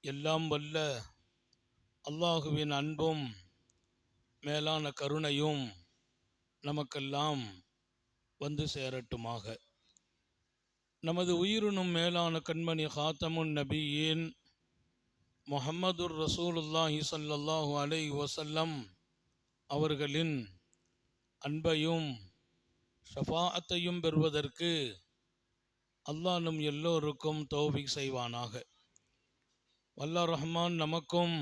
எல்லாம் வல்ல அல்லாஹுவின் அன்பும் மேலான கருணையும் நமக்கெல்லாம் வந்து சேரட்டுமாக. நமது உயிரினும் மேலான கண்மணி ஹாத்தமுன் நபியின் முஹம்மதுர் ரசூலுல்லாஹி ஸல்லல்லாஹு அலைஹி வஸல்லம் அவர்களின் அன்பையும் ஷஃபாஅத்தையும் பெறுவதற்கு அல்லாஹ் நம் எல்லோருக்கும் தௌஃபீக் செய்வானாக. வல்லாஹ் ரஹ்மான் நமக்கும்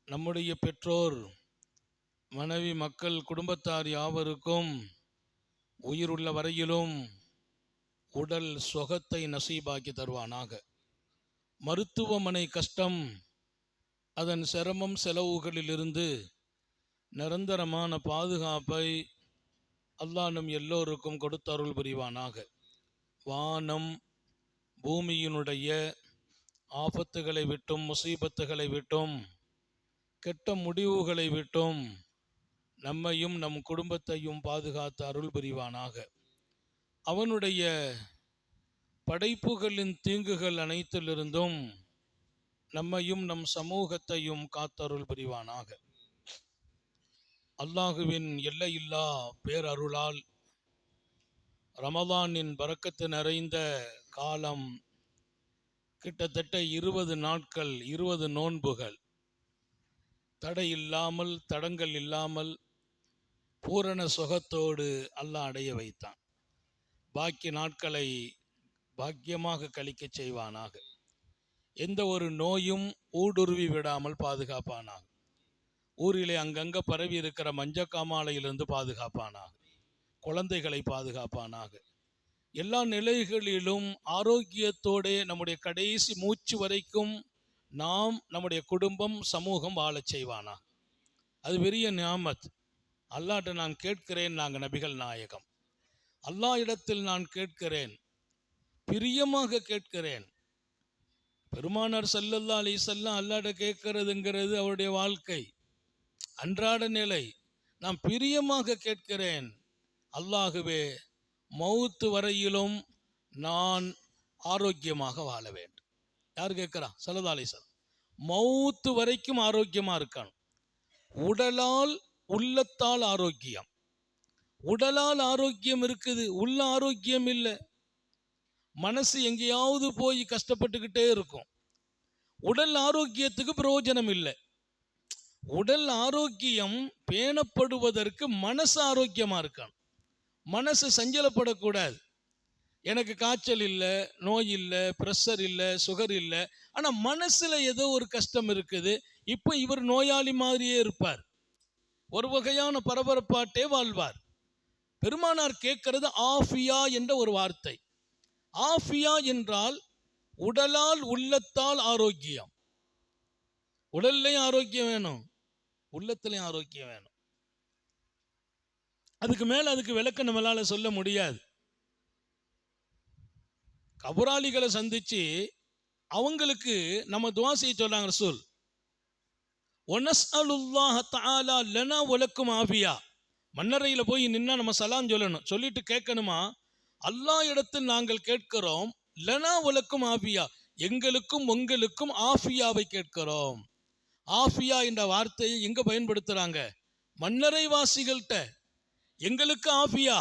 நம்முடைய பெற்றோர், மனைவி, மக்கள், குடும்பத்தார் யாவருக்கும் உயிருள்ள வரையிலும் உடல் சுகத்தை நசீபாக்கி தருவானாக. மருத்துவமனை கஷ்டம், அதன் சிரமம், செலவுகளிலிருந்து நிரந்தரமான பாதுகாப்பை அல்லாஹ் நம் எல்லோருக்கும் கொடுத்தருள் புரிவானாக. வானம் பூமியினுடைய ஆபத்துகளை விட்டும், முசீபத்துகளை விட்டும், கெட்ட முடிவுகளை விட்டும் நம்மையும் நம் குடும்பத்தையும் பாதுகாத்து அருள் புரிவானாக. அவனுடைய படைப்புகளின் தீங்குகள் அனைத்திலிருந்தும் நம்மையும் நம் சமூகத்தையும் காத்தருள் புரிவானாக. அல்லாஹுவின் எல்லையில்லா பேரருளால் ரமதானின் பரக்கத்து நிறைந்த காலம், கிட்டத்தட்ட 20 நாட்கள், 20 நோன்புகள் தடையில்லாமல், தடங்கள் இல்லாமல் பூரண சுகத்தோடு அல்லாஹ் அடைய வைத்தான். பாக்கி நாட்களை பாக்கியமாக கழிக்க செய்வானாக. எந்த ஒரு நோயும் ஊடுருவி விடாமல் பாதுகாப்பானாக. ஊரிலே அங்கங்க பரவி இருக்கிற மஞ்சக்காமாலையிலிருந்து பாதுகாப்பானாக. குழந்தைகளை பாதுகாப்பானாக. எல்லா நிலைகளிலும் ஆரோக்கியத்தோடு நம்முடைய கடைசி மூச்சு வரைக்கும் நாம், நம்முடைய குடும்பம், சமூகம் வாழச் செய்வானாக. அது பெரிய நியாமத். அல்லாஹ்ட்ட நான் கேட்கிறேன், நாங்கள் நபிகள் நாயகம், அல்லாஹ் இடத்தில் நான் கேட்கிறேன், பிரியமாக கேட்கிறேன். பெருமானார் ஸல்லல்லாஹு அலைஹி வஸல்லம் அல்லாஹ்ட்ட கேட்கிறதுங்கிறது அவருடைய வாழ்க்கை, அன்றாட நிலை. நான் பிரியமாக கேட்கிறேன், அல்லாஹுவே, மௌத்து வரையிலும் நான் ஆரோக்கியமாக வாழ வேண்டும். யார் கேட்கிறா? ஸல்லல்லாஹு அலைஹி வஸல்லம். மௌத்து வரைக்கும் ஆரோக்கியமாக இருக்கான். உடலால் உள்ளத்தால் ஆரோக்கியம். உடலால் ஆரோக்கியம் இருக்குது, உள்ள ஆரோக்கியம் இல்லை. மனசு எங்கேயாவது போய் கஷ்டப்பட்டுக்கிட்டே இருக்கும். உடல் ஆரோக்கியத்துக்கு பிரயோஜனம் இல்லை. உடல் ஆரோக்கியம் பேணப்படுவதற்கு மனசு ஆரோக்கியமாக இருக்கான். மனசு சஞ்சலப்படக்கூடாது. எனக்கு காய்ச்சல் இல்லை, நோய் இல்லை, ப்ரெஷர் இல்லை, சுகர் இல்லை, ஆனால் மனசில் ஏதோ ஒரு கஷ்டம் இருக்குது. இப்போ இவர் நோயாளி மாதிரியே இருப்பார், ஒரு வகையான பரபரப்பாட்டே வாழ்வார். பெருமானார் கேட்கிறது ஆஃபியா என்ற ஒரு வார்த்தை. ஆஃபியா என்றால் உடலால் உள்ளத்தால் ஆரோக்கியம். உடல்லையும் ஆரோக்கியம் வேணும், உள்ளத்திலையும் ஆரோக்கியம் வேணும். அதுக்கு மேல அதுக்கு விளக்கம் நம்மளால சொல்ல முடியாது. கபராளிகளை சந்திச்சு அவங்களுக்கு நம்ம துஆ செய்ய சொல்றாங்க ரசூல். வனஸ்அலுல்லாஹ தஆலா லனா வலக்கும் ஆஃபியா. மன்னரையில் போய் நின்னா நம்ம சலாம் சொல்லணும். சொல்லிட்டு கேட்கணுமா, அல்லாஹ் இடத்தில் நாங்கள் கேட்கிறோம், லனா வலக்கும் ஆஃபியா, எங்களுக்கும் உங்களுக்கும் ஆஃபியாவை கேட்கிறோம். ஆஃபியா என்ற வார்த்தையை எங்க பயன்படுத்துறாங்க? மன்னரை வாசிகள்கிட்ட. எங்களுக்கு ஆஃபியா.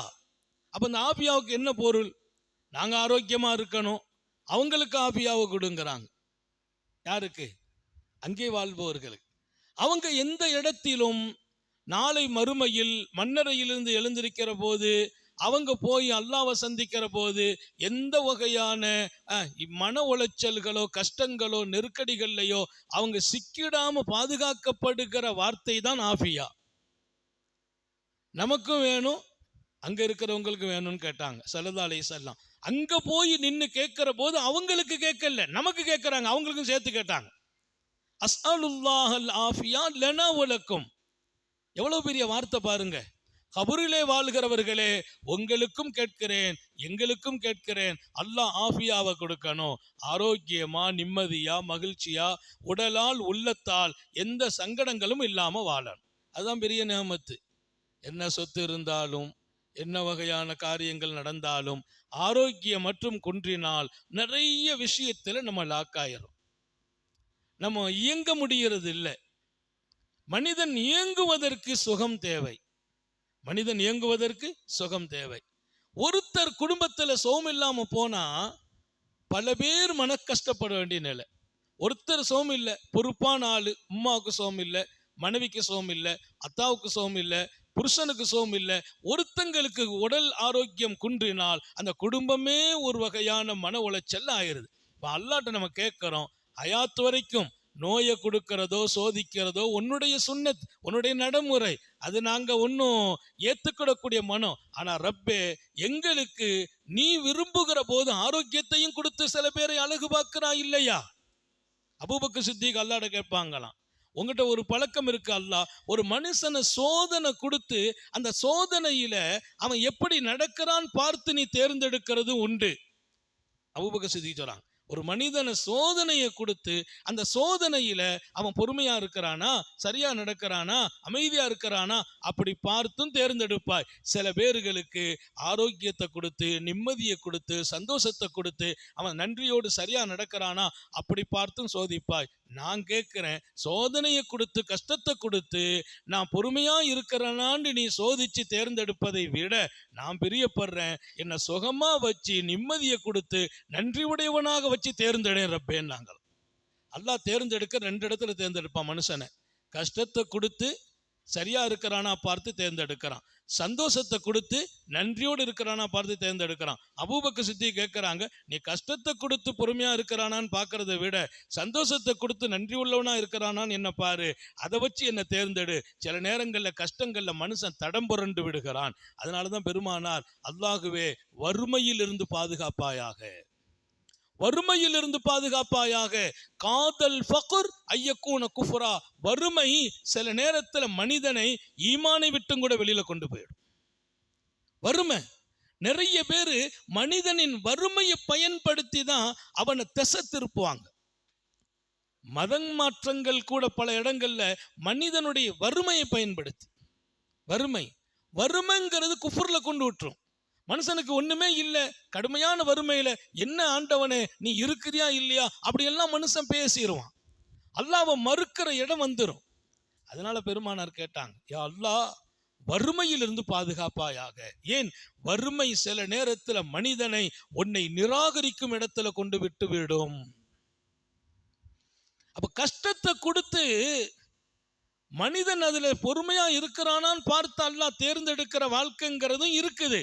அப்ப இந்த ஆஃபியாவுக்கு என்ன பொருள்? நாங்க ஆரோக்கியமா இருக்கணும், அவங்களுக்கு ஆஃபியாவை கொடுங்கிறாங்க. யாருக்கு? அங்கே வாழ்பவர்களுக்கு. அவங்க எந்த இடத்திலும் நாளை மறுமையில் மன்னரையிலிருந்து எழுந்திருக்கிற போது, அவங்க போய் அல்லாஹ்வை சந்திக்கிற போது எந்த வகையான மன உளைச்சல்களோ, கஷ்டங்களோ, நெருக்கடிகள்லையோ அவங்க சிக்கிடாம பாதுகாக்கப்படுகிற வார்த்தை தான் ஆஃபியா. நமக்கும் வேணும், அங்க இருக்கிறவங்களுக்கு வேணும்னு கேட்டாங்க ஸல்லல்லாஹு அலைஹி வஸல்லம். அங்க போய் நின்று கேட்கிற போது அவங்களுக்கு கேட்கல, நமக்கு கேட்கறாங்க, அவங்களுக்கும் சேர்த்து கேட்டாங்க. அஸ்அலுல்லாஹல் ஆஃபியா லனா வலக்கும். எவ்வளவு பெரிய வார்த்தை பாருங்க. கபரிலே வாழ்கிறவர்களே, உங்களுக்கும் கேட்கிறேன், எங்களுக்கும் கேட்கிறேன், அல்லாஹ் ஆஃபியாவை கொடுக்கணும். ஆரோக்கியமா, நிம்மதியா, மகிழ்ச்சியா, உடலால் உள்ளத்தால் எந்த சங்கடங்களும் இல்லாம வாழணும். அதுதான் பெரிய நியமத்து. என்ன சொத்து இருந்தாலும், என்ன வகையான காரியங்கள் நடந்தாலும், ஆரோக்கியம் மற்றும் குன்றினால் நிறைய விஷயத்துல நம்ம லாக் ஆயிரும். நம்ம இயங்க முடிகிறது இல்லை. மனிதன் இயங்குவதற்கு சுகம் தேவை. மனிதன் இயங்குவதற்கு சுகம் தேவை. ஒருத்தர் குடும்பத்தில் சோம் இல்லாம போனா பல பேர் மன கஷ்டப்பட வேண்டிய நிலை. ஒருத்தர் சோம் இல்லை, பொறுப்பான ஆளு, அம்மாவுக்கு சோம் இல்லை, மனைவிக்கு சோம் இல்லை, அத்தாவுக்கு சோம் இல்லை, புருஷனுக்கு சோம் இல்லை, ஒருத்தங்களுக்கு உடல் ஆரோக்கியம் குன்றினால் அந்த குடும்பமே ஒரு வகையான மன உளைச்சல் ஆயிருது. இப்போ அல்லாட்ட நம்ம கேட்கிறோம், ஹயாத் வரைக்கும் நோயை கொடுக்கிறதோ சோதிக்கிறதோ உன்னுடைய சுன்னத், உன்னுடைய நடைமுறை, அது நாங்க ஒன்றும் ஏத்துக்கிடக்கூடிய மனம். ஆனா ரப்பே, எங்களுக்கு நீ விரும்புகிற போது ஆரோக்கியத்தையும் கொடுத்து சில பேரை அழகு பார்க்கிறா இல்லையா? அபூபக்கர் சித்திக் அல்லாஹ்ட்ட கேட்பாங்களாம், உங்ககிட்ட ஒரு பழக்கம் இருக்கு, அல்லாஹ் ஒரு மனுஷனை சோதனை கொடுத்து அந்த சோதனையில அவன் எப்படி நடக்கிறான் பார்த்து நீ தேர்ந்தெடுக்கிறது உண்டு. அபூபக்கர் சித்திக் சொல்றாங்க, ஒரு மனிதனை சோதனையை கொடுத்து அந்த சோதனையில அவன் பொறுமையா இருக்கிறானா, சரியா நடக்கிறானா, அமைதியா இருக்கிறானா, அப்படி பார்த்தும் தேர்ந்தெடுப்பாய். சில பேர்களுக்கு ஆரோக்கியத்தை கொடுத்து, நிம்மதியை கொடுத்து, சந்தோஷத்தை கொடுத்து அவன் நன்றியோடு சரியா நடக்கிறானா அப்படி பார்த்தும் சோதிப்பாய். நான் கேட்கிறேன், சோதனையை கொடுத்து கஷ்டத்தை கொடுத்து நான் பொறுமையா இருக்கிறனான்னு நீ சோதிச்சு தேர்ந்தெடுப்பதை விட நான் பிரியப்படுறேன், என்னை சுகமா வச்சு நிம்மதியை கொடுத்து நன்றி உடையவனாக வச்சு தேர்ந்தெடு ரப்பேன்னு. நாங்கள் அல்லாஹ் தேர்ந்தெடுக்க ரெண்டு இடத்துல தேர்ந்தெடுப்பான் மனுஷனை. கஷ்டத்தை கொடுத்து சரியா இருக்கிறானா பார்த்து தேர்ந்தெடுக்கிறான், சந்தோஷத்தை கொடுத்து நன்றியோடு இருக்கிறானா பார்த்து தேர்ந்தெடுக்கிறான். அபூபக்கர் சித்திக் கேட்கிறாங்க, நீ கஷ்டத்தை கொடுத்து பொறுமையா இருக்கிறானான்னு பார்க்கறத விட சந்தோஷத்தை கொடுத்து நன்றி உள்ளவனா இருக்கிறானான்னு என்ன பாரு, அதை வச்சு என்ன தேர்ந்தெடு. சில நேரங்களில் கஷ்டங்கள்ல மனுஷன் தடம் புரண்டு விடுகிறான். அதனாலதான் பெருமானார், அல்லாஹுவே வறுமையில் இருந்து பாதுகாப்பாயாக, வறுமையில் இருந்து பாதுகாப்பாயாக. காதல் ஃபக்ர் ஐயக்கூன குஃப்ரா, வறுமை சில நேரத்தில் மனிதனை ஈமானை விட்டும் கூட வெளியில கொண்டு போயிடும். வறுமை, நிறைய பேரு மனிதனின் வறுமையை பயன்படுத்தி தான் அவனை திசை திருப்புவாங்க. மதம் மாற்றங்கள் கூட பல இடங்கள்ல மனிதனுடைய வறுமையை பயன்படுத்தி, வறுமைங்கிறது குஃப்ர்ல கொண்டு விட்டுரும். மனுஷனுக்கு ஒண்ணுமே இல்லை, கடுமையான வறுமையில என்ன ஆண்டவனே நீ இருக்கிறியா இல்லையா அப்படியெல்லாம் மனுஷன் பேசிடுவான். அல்லாஹ்வை மறுக்கிற இடம் வந்துடும். அதனால பெருமானார் கேட்டாங்க, யா அல்லாஹ் வறுமையிலிருந்து பாதுகாப்பாயாக. ஏன், வறுமை சில நேரத்தில் மனிதனை உன்னை நிராகரிக்கும் இடத்துல கொண்டு விட்டு விடும். அப்ப கஷ்டத்தை கொடுத்து மனிதன் அதுல பொறுமையா இருக்கிறானான்னு பார்த்து அல்லாஹ் தேர்ந்தெடுக்கிற வாழ்க்கைங்கிறதும் இருக்குது.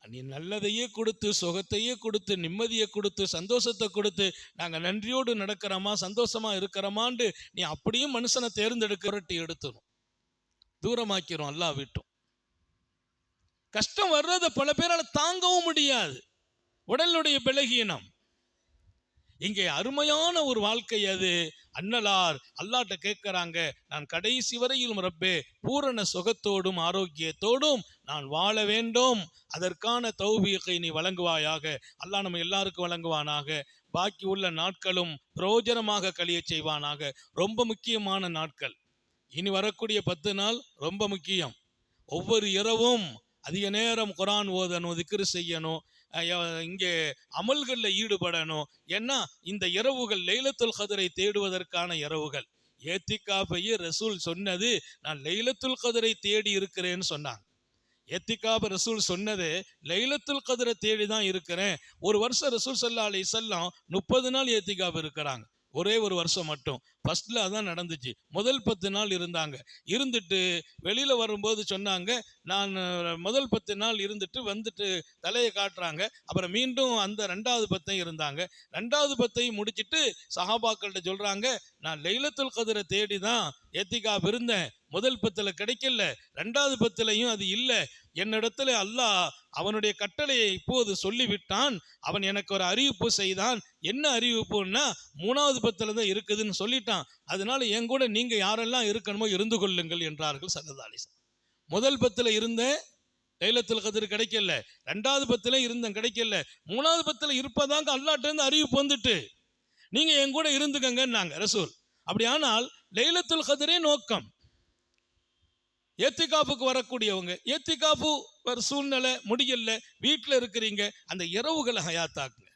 நீ நல்லதையே கொடுத்து, சுகத்தையே கொடுத்து, நிம்மதியை கொடுத்து, சந்தோஷத்தை கொடுத்து நாங்கள் நன்றியோடு நடக்கிறோமா, சந்தோஷமா இருக்கிறோமான்னு நீ அப்படியும் மனுஷனை தேர்ந்தெடுக்கிறட்டி எடுத்துடும், தூரமாக்கிறோம் அல்லாஹ் விட்டும். கஷ்டம் வர்றதை பல பேரால் தாங்கவும் முடியாது, உடலுடைய பலகீனம். இங்கே அருமையான ஒரு வாழ்க்கை அது. அன்னலார் அல்லாட்ட கேட்கிறாங்க, நான் கடைசி வரையிலும் ரப்பே பூரண சுகத்தோடும் ஆரோக்கியத்தோடும் நான் வாழ வேண்டும், அதற்கான தௌபீகை நீ வழங்குவாயாக. அல்லாஹ் நம்ம எல்லாருக்கும் வழங்குவானாக. பாக்கி உள்ள நாட்களும் பிரயோஜனமாக கழிய செய்வானாக. ரொம்ப முக்கியமான நாட்கள் இனி வரக்கூடிய 10 நாள் ரொம்ப முக்கியம். ஒவ்வொரு இரவும் அதிக நேரம் குர்ஆன் ஓதணும், திக்ர் செய்யணும், இங்கே அமல்களில் ஈடுபடணும். ஏன்னா இந்த இரவுகள் லைலத்துல் கத்ரை தேடுவதற்கான இரவுகள். ஏத்திகாஃபையே ரசூல் சொன்னது, நான் லைலத்துல் கத்ரை தேடி இருக்கிறேன்னு சொன்னாங்க. ஏத்திகாஃப் ரசூல் சொன்னது லைலத்துல் கத்ரை தேடி தான் இருக்கிறேன். ஒரு வருஷம் ரசூல் ஸல்லல்லாஹு அலைஹி வஸல்லம் 30 நாள் ஏத்திகாஃப் இருக்கிறாங்க. ஒரே ஒரு வருஷம் மட்டும் ஃபர்ஸ்ட்ல அதான் நடந்துச்சு. முதல் 10 நாள் இருந்தாங்க. இருந்துட்டு வெளியில வரும்போது சொன்னாங்க, நான் முதல் 10 நாள் இருந்துட்டு வந்துட்டு தலையை காட்டுறாங்க. அப்புறம் மீண்டும் அந்த 2வது 10 இருந்தாங்க. 2வது 10 முடிச்சுட்டு சஹாபாக்கள்கிட்ட சொல்றாங்க, நான் லைலத்துல் கத்ரை தேடி தான் ஏத்திகாஃப் இருந்தேன். முதல் 10ல கிடைக்கல, 2வது 10லையும் அது இல்லை. என்னிடத்துல அல்லாஹ் அவனுடைய கட்டளையை இப்போது சொல்லிவிட்டான். அவன் எனக்கு ஒரு அறிவிப்பு செய்தான். என்ன அறிவிப்புன்னா 3வது 10ல தான் இருக்குதுன்னு சொல்லிட்டான். அதனால என் கூட நீங்க யாரெல்லாம் இருக்கணுமோ இருந்து கொள்ளுங்கள் என்றார்கள் ஸல்லல்லாஹு அலைஹி வஸல்லம். முதல் 10ல இருந்தேன், லைலத்துல் கத்ர் கிடைக்கல. 2வது 10ல இருந்தேன், கிடைக்கல. 3வது 10ல இருப்பதாங்க அல்லாஹ்ட்ட இருந்து அறிவிப்பு வந்துட்டு, நீங்க என் கூட இருந்துக்கங்கன்னாங்க ரசூல். அப்படியானால் லைலத்துல் கத்ரே நோக்கம். ஏத்திகாஃபுக்கு வரக்கூடியவங்க, ஏத்திகாஃபு ஒரு சூழ்நிலை முடியல, வீட்டில் இருக்கிறீங்க, அந்த இரவுகளை ஹயாத்தாக்குங்க.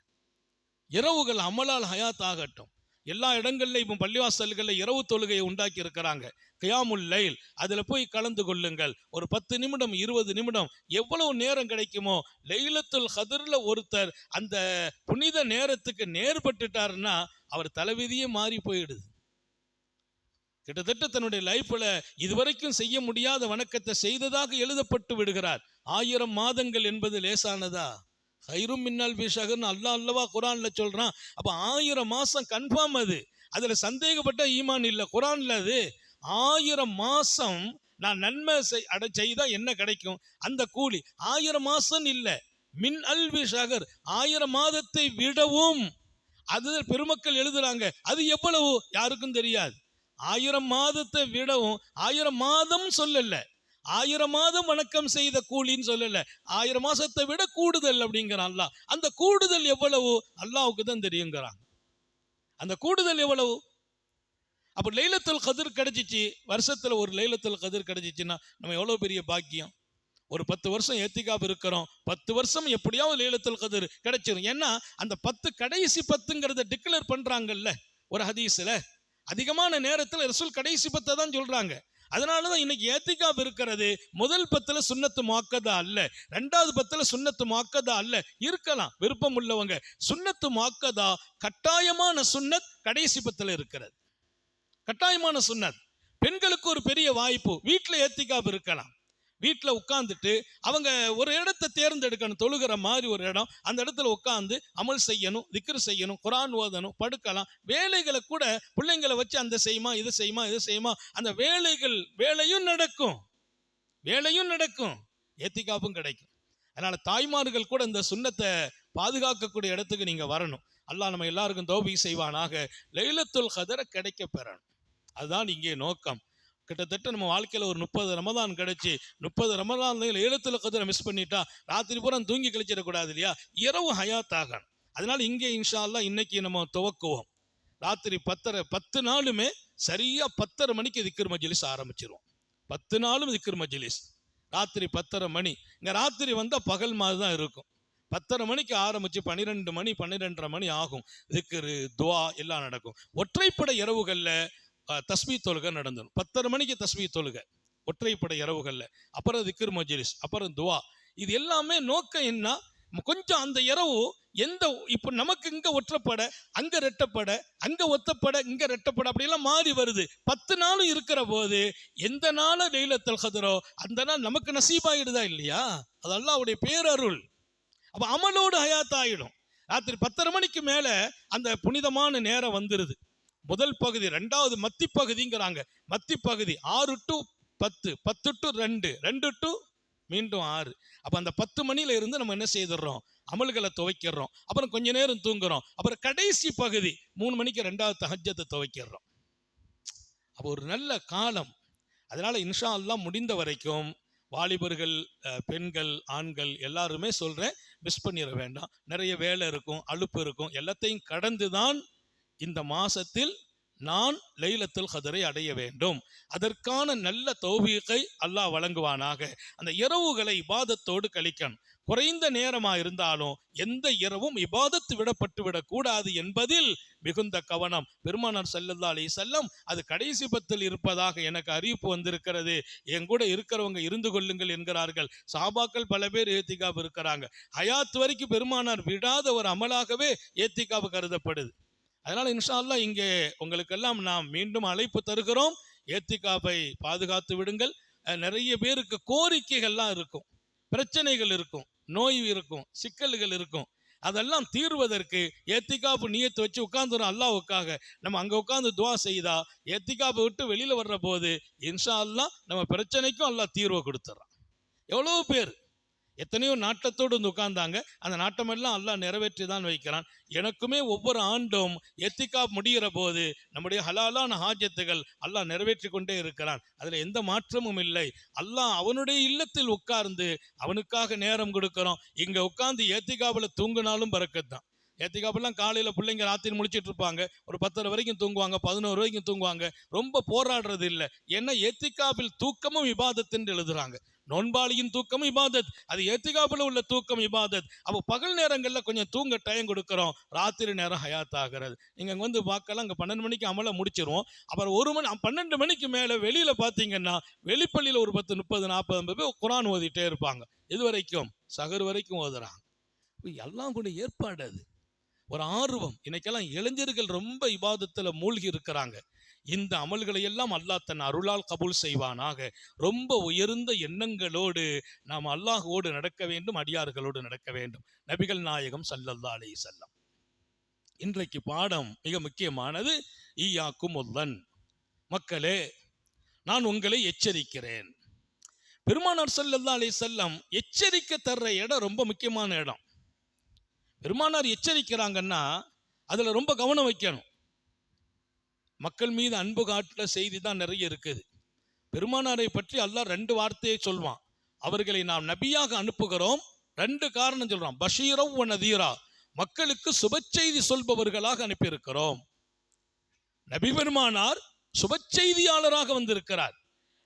இரவுகள் அமலால் ஹயாத் ஆகட்டும். எல்லா இடங்கள்லையும் இப்போ பள்ளிவாசல்களில் இரவு தொழுகையை உண்டாக்கி இருக்கிறாங்க. கியாமுல் லைல், அதில் போய் கலந்து கொள்ளுங்கள். ஒரு 10 நிமிடம் 20 நிமிடம் எவ்வளவு நேரம் கிடைக்குமோ, லைலத்துல் கத்ர்ல ஒருத்தர் அந்த புனித நேரத்துக்கு நேர்பட்டுட்டாருன்னா அவர் தலைவிதியே மாறி போயிடுது. கிட்டத்தட்ட தன்னுடைய லைஃப்ல இதுவரைக்கும் செய்ய முடியாத வணக்கத்தை செய்ததாக எழுதப்பட்டு விடுகிறார். 1000 மாதங்கள் என்பது லேசானதா? ஹைரும் மின்னல் பிஷகர்னு அல்லாஹ் அல்லவா குரான்ல சொல்றான். அப்ப 1000 மாசம் கன்ஃபார்ம். அதுல சந்தேகப்பட்ட ஈமான் இல்லை. குரான்ல அது 1000 மாசம் நான் நன்மை செய்தா என்ன கிடைக்கும் அந்த கூலி. 1000 மாசம் இல்லை, மின் அல்வி ஷகர், 1000 மாதத்தை விடவும். அது பெருமக்கள் எழுதுறாங்க. அது எவ்வளவு யாருக்கும் தெரியாது. 1000 மாதத்தை விடவும், 1000 மாதம் சொல்லல, 1000 மாதம் வணக்கம் செய்த கூலின்னு சொல்லல, 1000 மாசத்தை விட கூடுதல் அப்படிங்கிறான் அல்லாஹ். அந்த கூடுதல் எவ்வளவு அல்லாஹ்வுக்கு தான் தெரியுங்கிறான். அந்த கூடுதல் எவ்வளவு? அப்ப லைலத்துல் கத்ர் கிடைச்சிச்சு, வருஷத்துல ஒரு லைலத்துல் கத்ர் கிடைச்சிச்சுன்னா நம்ம எவ்வளவு பெரிய பாக்கியம். ஒரு 10 வருஷம் ஏத்திகாப் இருக்கிறோம், 10 வருஷம் எப்படியாவது லைலத்துல் கத்ர் கிடைச்சிரும். ஏன்னா அந்த 10 கடைசி 10ங்கிறத டிக்ளேர் பண்றாங்கல்ல ஒரு ஹதீஸ்ல. அதிகமான நேரத்தில் ரசூல் கடைசி 10 தான் சொல்றாங்க. அதனாலதான் இன்னைக்கு ஏத்திகாப் இருக்கிறது. முதல் 10ல சுன்னத்து முஅக்கதா அல்ல, 2வது 10ல சுன்னத்து முஅக்கதா அல்ல. இருக்கலாம் விருப்பம் உள்ளவங்க. சுன்னத்து முஅக்கதா கட்டாயமான சுன்னத் கடைசி 10ல இருக்கிறது. கட்டாயமான சுன்னத். பெண்களுக்கு ஒரு பெரிய வாய்ப்பு, வீட்டில் ஏத்திகாப் இருக்கலாம். வீட்டில் உட்காந்துட்டு அவங்க ஒரு இடத்தை தேர்ந்தெடுக்கணும், தொழுகிற மாதிரி ஒரு இடம். அந்த இடத்துல உட்காந்து அமல் செய்யணும், திக்ர் செய்யணும், குரான் ஓதணும், படுக்கலாம். வேலைகளை கூட பிள்ளைங்களை வச்சு அந்த செய்யுமா இது செய்யுமா இது செய்யுமா, அந்த வேலையும் நடக்கும், ஏத்திகாப்பும் கிடைக்கும். அதனால தாய்மார்கள் கூட இந்த சுன்னத்தை பாதுகாக்கக்கூடிய இடத்துக்கு நீங்க வரணும். அல்லாஹ் நம்ம எல்லாருக்கும் தௌபீக் செய்வானாக. லைலத்துல் கத்ரை கிடைக்க பெறணும், அதுதான் இங்கே நோக்கம். கிட்டத்தட்ட நம்ம வாழ்க்கையில் ஒரு 30 ரமதான் கிடைச்சி, 30 ரமதான் லைலத்துல் கத்ரை மிஸ் பண்ணிட்டா ராத்திரி பூரா தூங்கி கழிச்சிடக்கூடாது இல்லையா? இரவு ஹயாத் ஆகணும். அதனால இங்கே இன்ஷா அல்லாஹ் இன்னைக்கு நம்ம துவக்குவோம். ராத்திரி 10 நாளுமே சரியா 10:30 மணிக்கு திக்ர் மஜ்லிஸ் ஆரம்பிச்சிருவோம். 10 நாளும் திக்ர் மஜ்லிஸ் ராத்திரி 10:30 மணி. இங்க ராத்திரி வந்தால் பகல் மாதிரி தான் இருக்கும். 10:30 மணிக்கு ஆரம்பிச்சு 12 மணி 12:30 மணி ஆகும். திக்ரு துவா எல்லாம் நடக்கும். ஒற்றைப்படை இரவுகளில் தஸ்பீ தொழுகை நடந்துடும். 10:30 மணிக்கு தஸ்பீ தொழுகை ஒற்றைப்படை இரவுகளில். அப்புறம் திக்ர் மஜ்லிஸ், அப்புறம் துவா. இது எல்லாமே நோக்கம் என்ன? கொஞ்சம் அந்த இரவு எந்த இப்போ நமக்கு இங்க ஒற்றைப்படை, அங்க ரெட்டப்படை, அங்க ஒத்தப்படை, இங்க ரெட்டப்படை, அப்படியெல்லாம் மாறி வருது. 10 நாளும் இருக்கிற போது எந்த நாள் லைலத்துல் கத்ரோ அந்த நாள் நமக்கு நசீபாயிடுதா இல்லையா? அது அல்லாஹ்வுடைய பேரருள். அப்ப அமலோடு ஹயாத் ஆயிடும். ராத்திரி 10:30 மணிக்கு மேல அந்த புனிதமான நேரம் வந்துருது. முதல் பகுதி, 2வது மத்தி பகுதிங்கிறாங்க. மத்தி பகுதி 6 to 10, 10 to 2, 2 to மீண்டும் 6. அப்ப அந்த 10 மணில இருந்து நம்ம என்ன செய்துடுறோம்? அமல்களை துவைக்கிறோம். அப்புறம் கொஞ்ச நேரம் தூங்குறோம். அப்புறம் கடைசி பகுதி 3 மணிக்கு 2வது தஹஜ்ஜத்தை துவைக்கிறோம். அப்போ ஒரு நல்ல காலம். அதனால இன்ஷா அல்லாஹ் முடிந்த வரைக்கும் வாலிபர்கள், பெண்கள், ஆண்கள் எல்லாருமே சொல்றேன், மிஸ் பண்ணிட வேண்டாம். நிறைய வேலை இருக்கும், அலுப்பு இருக்கும். எல்லாத்தையும் கடந்துதான் இந்த மாசத்தில் நான் லைலத்துல் கத்ரை அடைய வேண்டும். அதற்கான நல்ல தௌபீகை அல்லாஹ் வழங்குவானாக. அந்த இரவுகளை இபாதத்தோடு கழிக்கணும். குறைந்த நேரமா இருந்தாலும் எந்த இரவும் இபாதத்து விடப்பட்டு விடக்கூடாது என்பதில் மிகுந்த கவனம். பெருமானார் ஸல்லல்லாஹு அலைஹி வஸல்லம் அது கடைசி 10ல் இருப்பதாக எனக்கு அறிவிப்பு வந்திருக்கிறது, என் கூட இருக்கிறவங்க இருந்து கொள்ளுங்கள் என்கிறார்கள். சஹாபாக்கள் பல பேர் ஏத்திகாப் இருக்கிறாங்க. ஹயாத் வரைக்கும் பெருமானார் விடாத ஒரு அமலாகவே ஏத்திகாப் கருதப்படுது. அதனால இன்ஷா அல்லாஹ் இங்கே உங்களுக்கெல்லாம் நாம் மீண்டும் அழைப்பு தருகிறோம். ஏத்திகாப்பை பாதுகாத்து விடுங்கள். நிறைய பேருக்கு கோரிக்கைகள்லாம் இருக்கும், பிரச்சனைகள் இருக்கும், நோய் இருக்கும், சிக்கல்கள் இருக்கும். அதெல்லாம் தீர்வதற்கு ஏத்திகாப்பு நியத்து வச்சு உட்கார்ந்துரும். அல்லாஹ்வுக்காக நம்ம அங்கே உட்கார்ந்து துவா செய்தா ஏத்திகாப்பை விட்டு வெளியில் வர்ற போது இன்ஷா அல்லாஹ் நம்ம பிரச்சனைக்கும் அல்லாஹ் தீர்வை கொடுத்துட்றான். எவ்வளோ பேர் எத்தனையோ நாட்டத்தோடு வந்து உட்கார்ந்தாங்க. அந்த நாட்டமெல்லாம் அல்லாஹ் நிறைவேற்றி தான் வைக்கிறான். எனக்குமே ஒவ்வொரு ஆண்டும் எத்திகாப் முடிகிற போது நம்முடைய ஹலாலான ஹாஜத்துகள் அல்லாஹ் நிறைவேற்றி கொண்டே இருக்கிறான். அதில் எந்த மாற்றமும் இல்லை. அல்லாஹ் அவனுடைய இல்லத்தில் உட்கார்ந்து அவனுக்காக நேரம் கொடுக்கிறோம். இங்கே உட்கார்ந்து ஏத்திகாப்பில் தூங்கினாலும் பரக்கத்தான். ஏத்திகாப்பெல்லாம் காலையில் பிள்ளைங்க ராத்திரி முடிச்சிட்டு இருப்பாங்க, ஒரு 10:30 வரைக்கும் தூங்குவாங்க, 11 வரைக்கும் தூங்குவாங்க. ரொம்ப போராடுறது இல்லை. ஏன்னா ஏத்திகாப்பில் தூக்கமும் இபாதத்துன்னு எழுதுறாங்க. நோன்பாளியின் தூக்கம் இபாதத், அது ஏத்திகாப்புல உள்ள தூக்கம் இபாதத். அப்போ பகல் நேரங்களில் கொஞ்சம் தூங்க டைம் கொடுக்குறோம், ராத்திரி நேரம் ஹயாத் ஆகிறது. நீங்கள் அங்கே வந்து பார்க்கலாம், அங்கே 12 மணிக்கு அமலை முடிச்சிருவோம். அப்புறம் 12 மணிக்கு மேலே வெளியில் பார்த்தீங்கன்னா வெளிப்பள்ளியில் ஒரு 10, 30, 40, 50 பேர் குரான் ஓதிட்டே இருப்பாங்க. இது வரைக்கும் சகர் வரைக்கும் ஓதுறாங்க. எல்லாம் கூட ஏற்பாடு, அது ஒரு ஆர்வம். இன்னைக்கெல்லாம் இளைஞர்கள் ரொம்ப இபாதத்தில் மூழ்கி இருக்கிறாங்க. இந்த அமல்களை எல்லாம் அல்லாஹ் தன் அருளால் கபூல் செய்வானாக. ரொம்ப உயர்ந்த எண்ணங்களோடு நாம் அல்லாஹோடு நடக்க வேண்டும், அடியார்களோடு நடக்க வேண்டும். நபிகள் நாயகம் ஸல்லல்லாஹு அலைஹி வஸல்லம். இன்றைக்கு பாடம் மிக முக்கியமானது. ஈயாக்கும் உல்லன், மக்களே நான் உங்களை எச்சரிக்கிறேன். பெருமானார் ஸல்லல்லாஹு அலைஹி வஸல்லம் எச்சரிக்கை தர்ற இடம் ரொம்ப முக்கியமான இடம். பெருமானார் எச்சரிக்கிறாங்கன்னா அதுல ரொம்ப கவனம் வைக்கணும். மக்கள் மீது அன்பு காட்டுற செய்தி தான் நிறைய இருக்குது. பெருமானாரை பற்றி அல்லாஹ் 2 வார்த்தையை சொல்வான். அவர்களை நாம் நபியாக அனுப்புகிறோம். 2 காரணம் சொல்றான். பஷீரவ் வ நதீரா, மக்களுக்கு சுப செய்தி சொல்பவர்களாக அனுப்பியிருக்கிறோம். நபி பெருமானார் சுப செய்தியாளராக வந்திருக்கிறார்.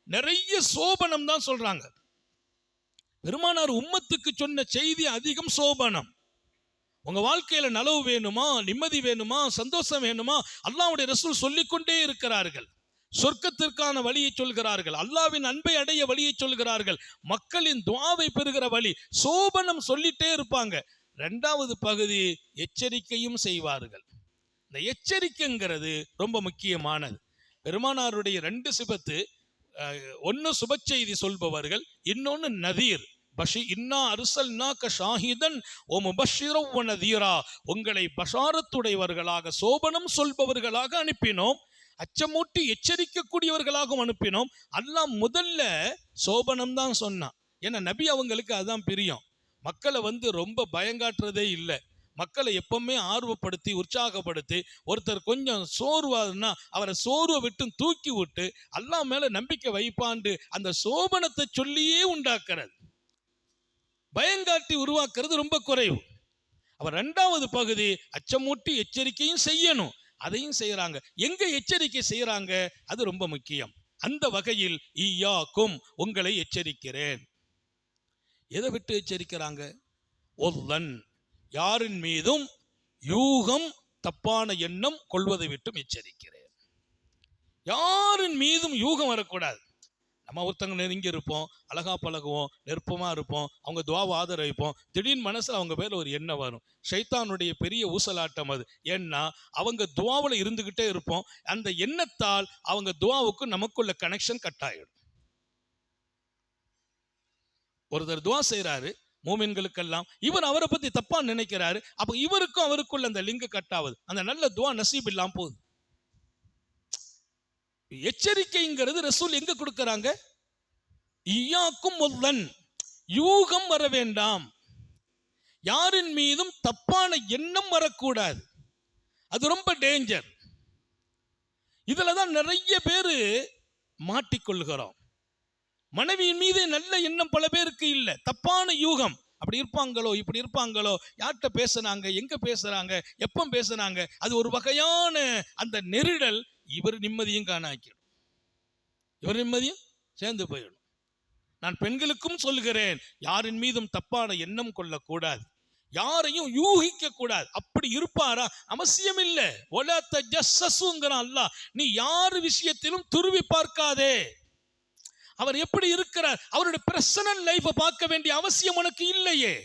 நிறைய சோபனம் தான் சொல்றாங்க. பெருமானார் உம்மத்துக்கு சொன்ன செய்தி அதிகம் சோபனம். உங்க வாழ்க்கையில நலவு வேணுமா, நிம்மதி வேணுமா, சந்தோஷம் வேணுமா, அல்லாஹ்வுடைய ரசூல் சொல்லிக்கொண்டே இருக்கிறார்கள். சொர்க்கத்திற்கான வழியை சொல்கிறார்கள், அல்லாஹ்வின் அன்பை அடைய வழியை சொல்கிறார்கள், மக்களின் துஆவை பெறுகிற வழி, சோபனம் சொல்லிட்டே இருப்பாங்க. 2வது பகுதி எச்சரிக்கையும் செய்வார்கள். இந்த எச்சரிக்கைங்கிறது ரொம்ப முக்கியமானது. பெருமானாருடைய 2 சிபத்து, ஒன்னு சுப செய்தி சொல்பவர்கள், இன்னொன்னு நதீர். இன்னா அர்சல்நாக ஷாஹிதன் வ முபஷ்ஷிரன் வ நதீரா, உங்களை பஷாரத்துடையவர்களாக சோபனம் சொல்பவர்களாக அனுப்பினோம், அச்சமூட்டி எச்சரிக்கக்கூடியவர்களாகவும் அனுப்பினோம். அல்லாஹ் முதல்ல சோபனம் தான் சொன்னான். ஏன்னா நபி அவங்களுக்கு அதுதான் பிரியம். மக்களை வந்து ரொம்ப பயங்காட்டுறதே இல்லை. மக்களை எப்பவுமே ஆர்வப்படுத்தி உற்சாகப்படுத்தி, ஒருத்தர் கொஞ்சம் சோர்வாதுன்னா அவரை சோர்வை விட்டு தூக்கி விட்டு அல்லாஹ் மேல நம்பிக்கை வைப்பாண்டு அந்த சோபனத்தை சொல்லியே உண்டாக்குறது. பயங்காட்டி உருவாக்குறது ரொம்ப குறைவு. அவர் 2வது பகுதி அச்சமூட்டி எச்சரிக்கையும் செய்யணும், அதையும் செய்யறாங்க. எங்க எச்சரிக்கை செய்யறாங்க அது ரொம்ப முக்கியம். அந்த வகையில் ஈயாக்கும், உங்களை எச்சரிக்கிறேன். எதை விட்டு எச்சரிக்கிறாங்க? ஒல்லன், யாரின் மீதும் யூகம் தப்பான எண்ணம் கொள்வதை விட்டும் எச்சரிக்கிறேன். யாரின் மீதும் யூகம் வரக்கூடாது. நம்ம ஒருத்தங்க நெருங்கி இருப்போம், அழகா பழகுவோம், நெருப்பமா இருப்போம், அவங்க துவாவை ஆதரவிப்போம். திடீர்னு மனசுல அவங்க பேர்ல ஒரு எண்ணம் வரும். ஷைத்தானுடைய பெரிய ஊசலாட்டம் அது. ஏன்னா அவங்க துவாவில் இருந்துகிட்டே இருப்போம். அந்த எண்ணத்தால் அவங்க துவாவுக்கு நமக்குள்ள கனெக்ஷன் கட் ஆயிடும். ஒருத்தர் துவா செய்யறாரு மூமின்களுக்கெல்லாம், இவர் அவரை பத்தி தப்பா நினைக்கிறாரு. அப்ப இவருக்கும் அவருக்குள்ள அந்த லிங்க் கட் ஆகுது. அந்த நல்ல துவா நசீப் இல்லாம போகுது. எச்சரிக்கைங்கிறது ரசூல் எங்க கொடுக்கறாங்க? ஈயாக்கும் உல்லன், யூகம் வர வேண்டாம், யாரின் மீதும் தப்பான எண்ணம் வரக்கூடாது. அது ரொம்ப டேஞ்சர். இதுலதான் நிறைய பேரு மாட்டிக்கொள்கிறோம். மனைவியின் மீது நல்ல எண்ணம் பல பேருக்கு இல்லை, தப்பான யூகம். அப்படி இருப்பாங்களோ, இப்படி இருப்பாங்களோ, யார்கிட்ட பேசுனாங்க, எங்க பேசுறாங்க, எப்ப பேசுனாங்க, அது ஒரு வகையான அந்த நெருடல். இவர் நிம்மதியும் காணாக்கிடும், இவர் நிம்மதியும் சேர்ந்து போயிடும். நான் பெண்களுக்கும் சொல்கிறேன், யாரின் மீதும் தப்பான எண்ணம் கொள்ளக்கூடாது, யாரையும் யூகிக்க கூடாது. அப்படி இருப்பாரா? அவசியம் இல்லை. ஒலா தஜஸ்ஸஸுங்கறான் அல்லாஹ். நீ யார் விஷயத்திலும் துருவி பார்க்காதே. அவர் எப்படி இருக்கிறார், அவருடைய பர்சனல் லைஃபை பார்க்க வேண்டிய அவசியம் உனக்கு இல்லையே.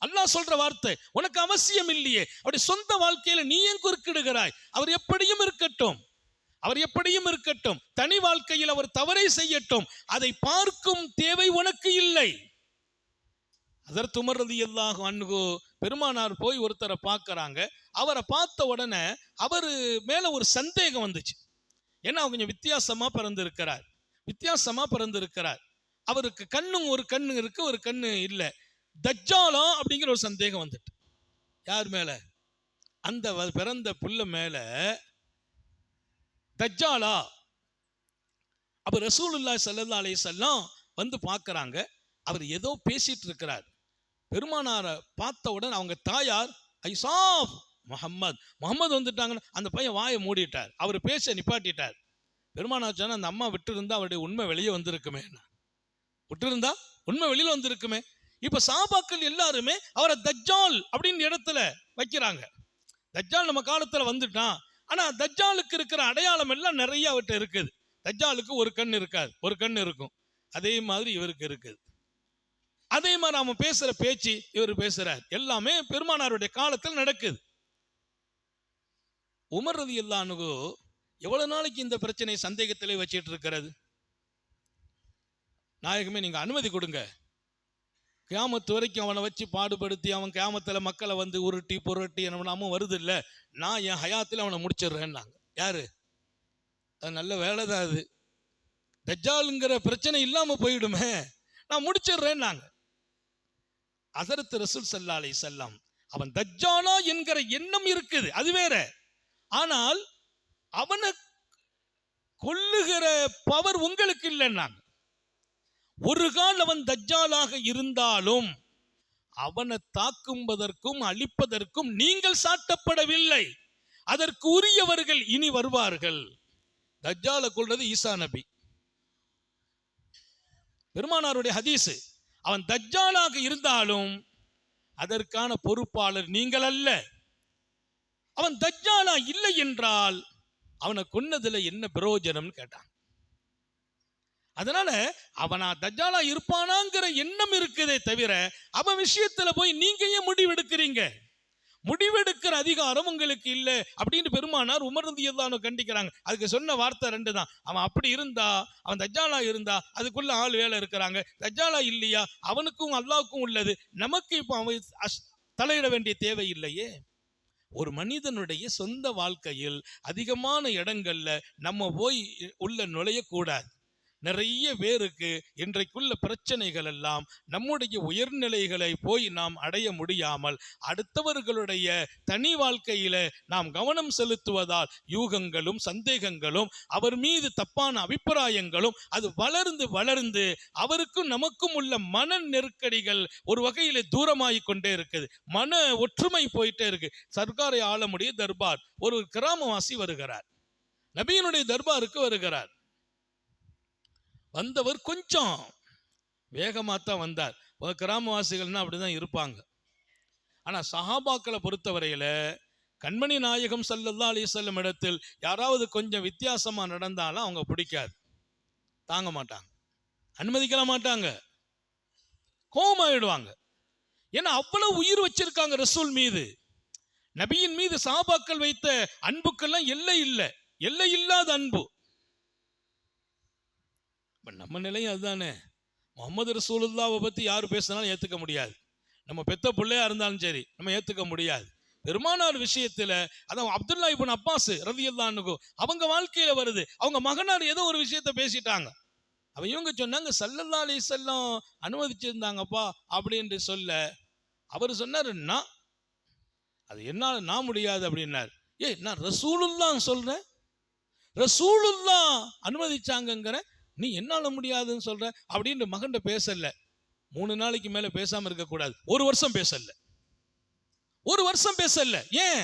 அல்லாஹ் சொல்ற வார்த்தை, உனக்கு அவசியம் இல்லையே. அவருடைய சொந்த வாழ்க்கையில நீ ஏன் குறுக்கிடுகிறாய்? அவர் எப்படியும் இருக்கட்டும், அவர் எப்படியும் இருக்கட்டும். தனி வாழ்க்கையில் அவர் தவறை செய்யட்டும், அதை பார்க்கும் தேவை உனக்கு இல்லை. ஹஜ்ரத் உமர் ரலியல்லாஹு அன்ஹு பெருமானார் போய் ஒருத்தரை பார்க்கறாங்க. அவரை பார்த்த உடனே அவர் மேல ஒரு சந்தேகம் வந்துச்சு. ஏன்னா அவங்க கொஞ்சம் வித்தியாசமா பிறந்திருக்கிறார். அவருக்கு கண்ணும் ஒரு கண்ணு இருக்கு, ஒரு கண்ணு இல்லை. தஜ்ஜாலா அப்படிங்கிற ஒரு சந்தேகம் வந்துட்டு. யார் மேல? அந்த பிறந்த புள்ள மேல தஜ்ஜாலா. அப்ப ரசூலுல்லாஹி ஸல்லல்லாஹு அலைஹி வஸல்லம் வந்து பார்க்கறாங்க. அவர் ஏதோ பேசிட்டு இருக்கிறார். பெருமானாரை பார்த்த உடனே அவங்க தாயார் ஐசாப் முகமது வந்துட்டாங்கன்னு அந்த பையன் வாயை மூடிட்டார். அவர் பேச நிப்பாட்டிட்டார். பெருமானார் சொன்ன, அந்த அம்மா விட்டு இருந்தா அவருடைய உண்மை வெளியே வந்திருக்குமே. விட்டு உண்மை வெளியில வந்திருக்குமே. இப்ப சஹாபாக்கள் எல்லாருமே அவரை தஜ்ஜால் அப்படின்னு இடத்துல வைக்கிறாங்க. தஜ்ஜால் நம்ம காலத்துல வந்துட்டான். ஆனா தஜ்ஜாலுக்கு இருக்கிற அடையாளம் எல்லாம் நிறைய அவர்கிட்ட இருக்குது. தஜ்ஜாலுக்கு ஒரு கண் இருக்காது, ஒரு கண் இருக்கும். அதே மாதிரி இவருக்கு இருக்குது. அதே மாதிரி அவன் பேசுற பேச்சு இவர் பேசுறார், எல்லாமே பெருமானாருடைய காலத்தில் நடக்குது. உமர் ரலியல்லாஹு அன்ஹு எவ்வளவு நாளைக்கு இந்த பிரச்சனை சந்தேகத்திலே வச்சிட்டு இருக்கிறது? நாயகமே நீங்க அனுமதி கொடுங்க, கியாமத்து வரைக்கும் அவனை வச்சு பாடுபடுத்தி அவன் கியாமத்துல மக்களை வந்து உருட்டி புரட்டி நாமும் வருது இல்ல, நான் என் ஹயாத்தில் அவனை முடிச்சிடுறேன்னாங்க. யாரு? அது நல்ல வேலை தான். அது தஜ்ஜாலுங்கிற பிரச்சனை இல்லாம போயிடுமே, நான் முடிச்சிடுறேன்னாங்க. ஹஸரத் ரசூல் ஸல்லல்லாஹு அலைஹி வஸல்லம் அவன் தஜ்ஜாலா என்கிற எண்ணம் இருக்குது, அது வேற. ஆனால் அவனை கொல்லுகிற பவர் உங்களுக்கு இல்லைன்னாங்க. ஒரு கால் அவன் தஜ்ஜாலாக இருந்தாலும் அவனை தாக்குவதற்கும் அழிப்பதற்கும் நீங்கள் சாட்டப்படவில்லை, அதற்கு உரியவர்கள் இனி வருவார்கள். தஜ்ஜாலை கொல்றது ஈசா நபி. பெருமானாருடைய ஹதீஸ், அவன் தஜ்ஜாலாக இருந்தாலும் அதற்கான பொறுப்பாளர் நீங்கள் அல்ல. அவன் தஜ்ஜாலா இல்லை என்றால் அவனை கொன்னதுல என்ன பிரயோஜனம் கேட்டான். அதனால அவனா தஜ்ஜாலா இருப்பானாங்கிற எண்ணம் இருக்குதே தவிர அவன் விஷயத்துல போய் நீங்க ஏன் முடிவெடுக்கிறீங்க? முடிவெடுக்கிற அதிகாரம் உங்களுக்கு இல்லை அப்படின்னு பெருமானார் உமர் ரலியல்லாஹு அன்ஹு கண்டிக்கிறாங்க. அதுக்கு சொன்ன வார்த்தை ரெண்டு தான். அவன் அப்படி இருந்தா, அவன் தஜ்ஜாலா இருந்தா அதுக்குள்ள ஆள் வேலை இருக்கிறாங்க. தஜ்ஜாலா இல்லையா, அவனுக்கும் அல்லாஹ்வுக்கும் உள்ளது, நமக்கு இப்போ அவன் தலையிட வேண்டிய தேவை இல்லையே. ஒரு மனிதனுடைய சொந்த வாழ்க்கையில் அதிகமான இடங்கள்ல நம்ம போய் உள்ள நுழையக்கூடாது. நிறைய பேருக்கு இன்றைக்குள்ள பிரச்சனைகள் எல்லாம் நம்முடைய உயர்நிலைகளை போய் நாம் அடைய முடியாமல் அடுத்தவர்களுடைய தனி வாழ்க்கையில நாம் கவனம் செலுத்துவதால் யூகங்களும் சந்தேகங்களும் அவர் மீது தப்பான அபிப்பிராயங்களும் அது வளர்ந்து வளர்ந்து அவருக்கும் நமக்கும் உள்ள மன நெருக்கடிகள் ஒரு வகையில தூரமாகிக் கொண்டே இருக்குது. மன ஒற்றுமை போயிட்டே இருக்கு. சர்க்காரை ஆளமுடைய தர்பார், ஒரு கிராமவாசி வருகிறார், நபியினுடைய தர்பாருக்கு வருகிறார். வந்தவர் கொஞ்சம் வேகமாக தான் வந்தார். கிராமவாசிகள்னா அப்படிதான் இருப்பாங்க. ஆனால் சஹாபாக்களை பொறுத்தவரையில் கண்மணி நாயகம் ஸல்லல்லாஹு அலைஹி வஸல்லம் இடத்தில் யாராவது கொஞ்சம் வித்தியாசமாக நடந்தாலும் அவங்க பிடிக்காது, தாங்க மாட்டாங்க, அனுமதிக்கல மாட்டாங்க, கோபமாயிடுவாங்க. ஏன்னா அவ்வளவு உயிர் வச்சிருக்காங்க ரசூல் மீது. நபியின் மீது சஹாபாக்கள் வைத்த அன்புக்கெல்லாம் எல்லை இல்லை, எல்லை இல்லாத அன்பு. நம்ம நிலையும் அதுதானே. முகமது ரசூலுல்லாவை பற்றி யார் பேசினாலும் ஏற்றுக்க முடியாது. நம்ம பெத்த பிள்ளையா இருந்தாலும் சரி நம்ம ஏற்றுக்க முடியாது. பெருமானார் விஷயத்தில் அதான் அப்துல்லா இப்னு அப்பாஸ் ரலியல்லாஹு அன்ஹு அவங்க வாழ்க்கையில வருது. அவங்க மகனார் ஏதோ ஒரு விஷயத்த பேசிட்டாங்க. அவன் இவங்க சொன்னாங்க ஸல்லல்லாஹு அலைஹி வஸல்லம் அனுமதிச்சிருந்தாங்கப்பா அப்படின்னு சொல்ல, அவர் சொன்னார் நான் அது என்னால் நான் முடியாது அப்படின்னார். நான் ரசூலுல்லாஹ் சொல்றேன், ரசூலுல்லாஹ் அனுமதிச்சாங்கங்கிற, நீ என்னால முடியாதுன்னு சொல்ற அப்படின்னு மகன்கிட்ட பேசல. 3 நாளைக்கு மேல பேசாம இருக்க கூடாது. 1 வருஷம் பேசல, 1 வருஷம் பேசல. ஏன்?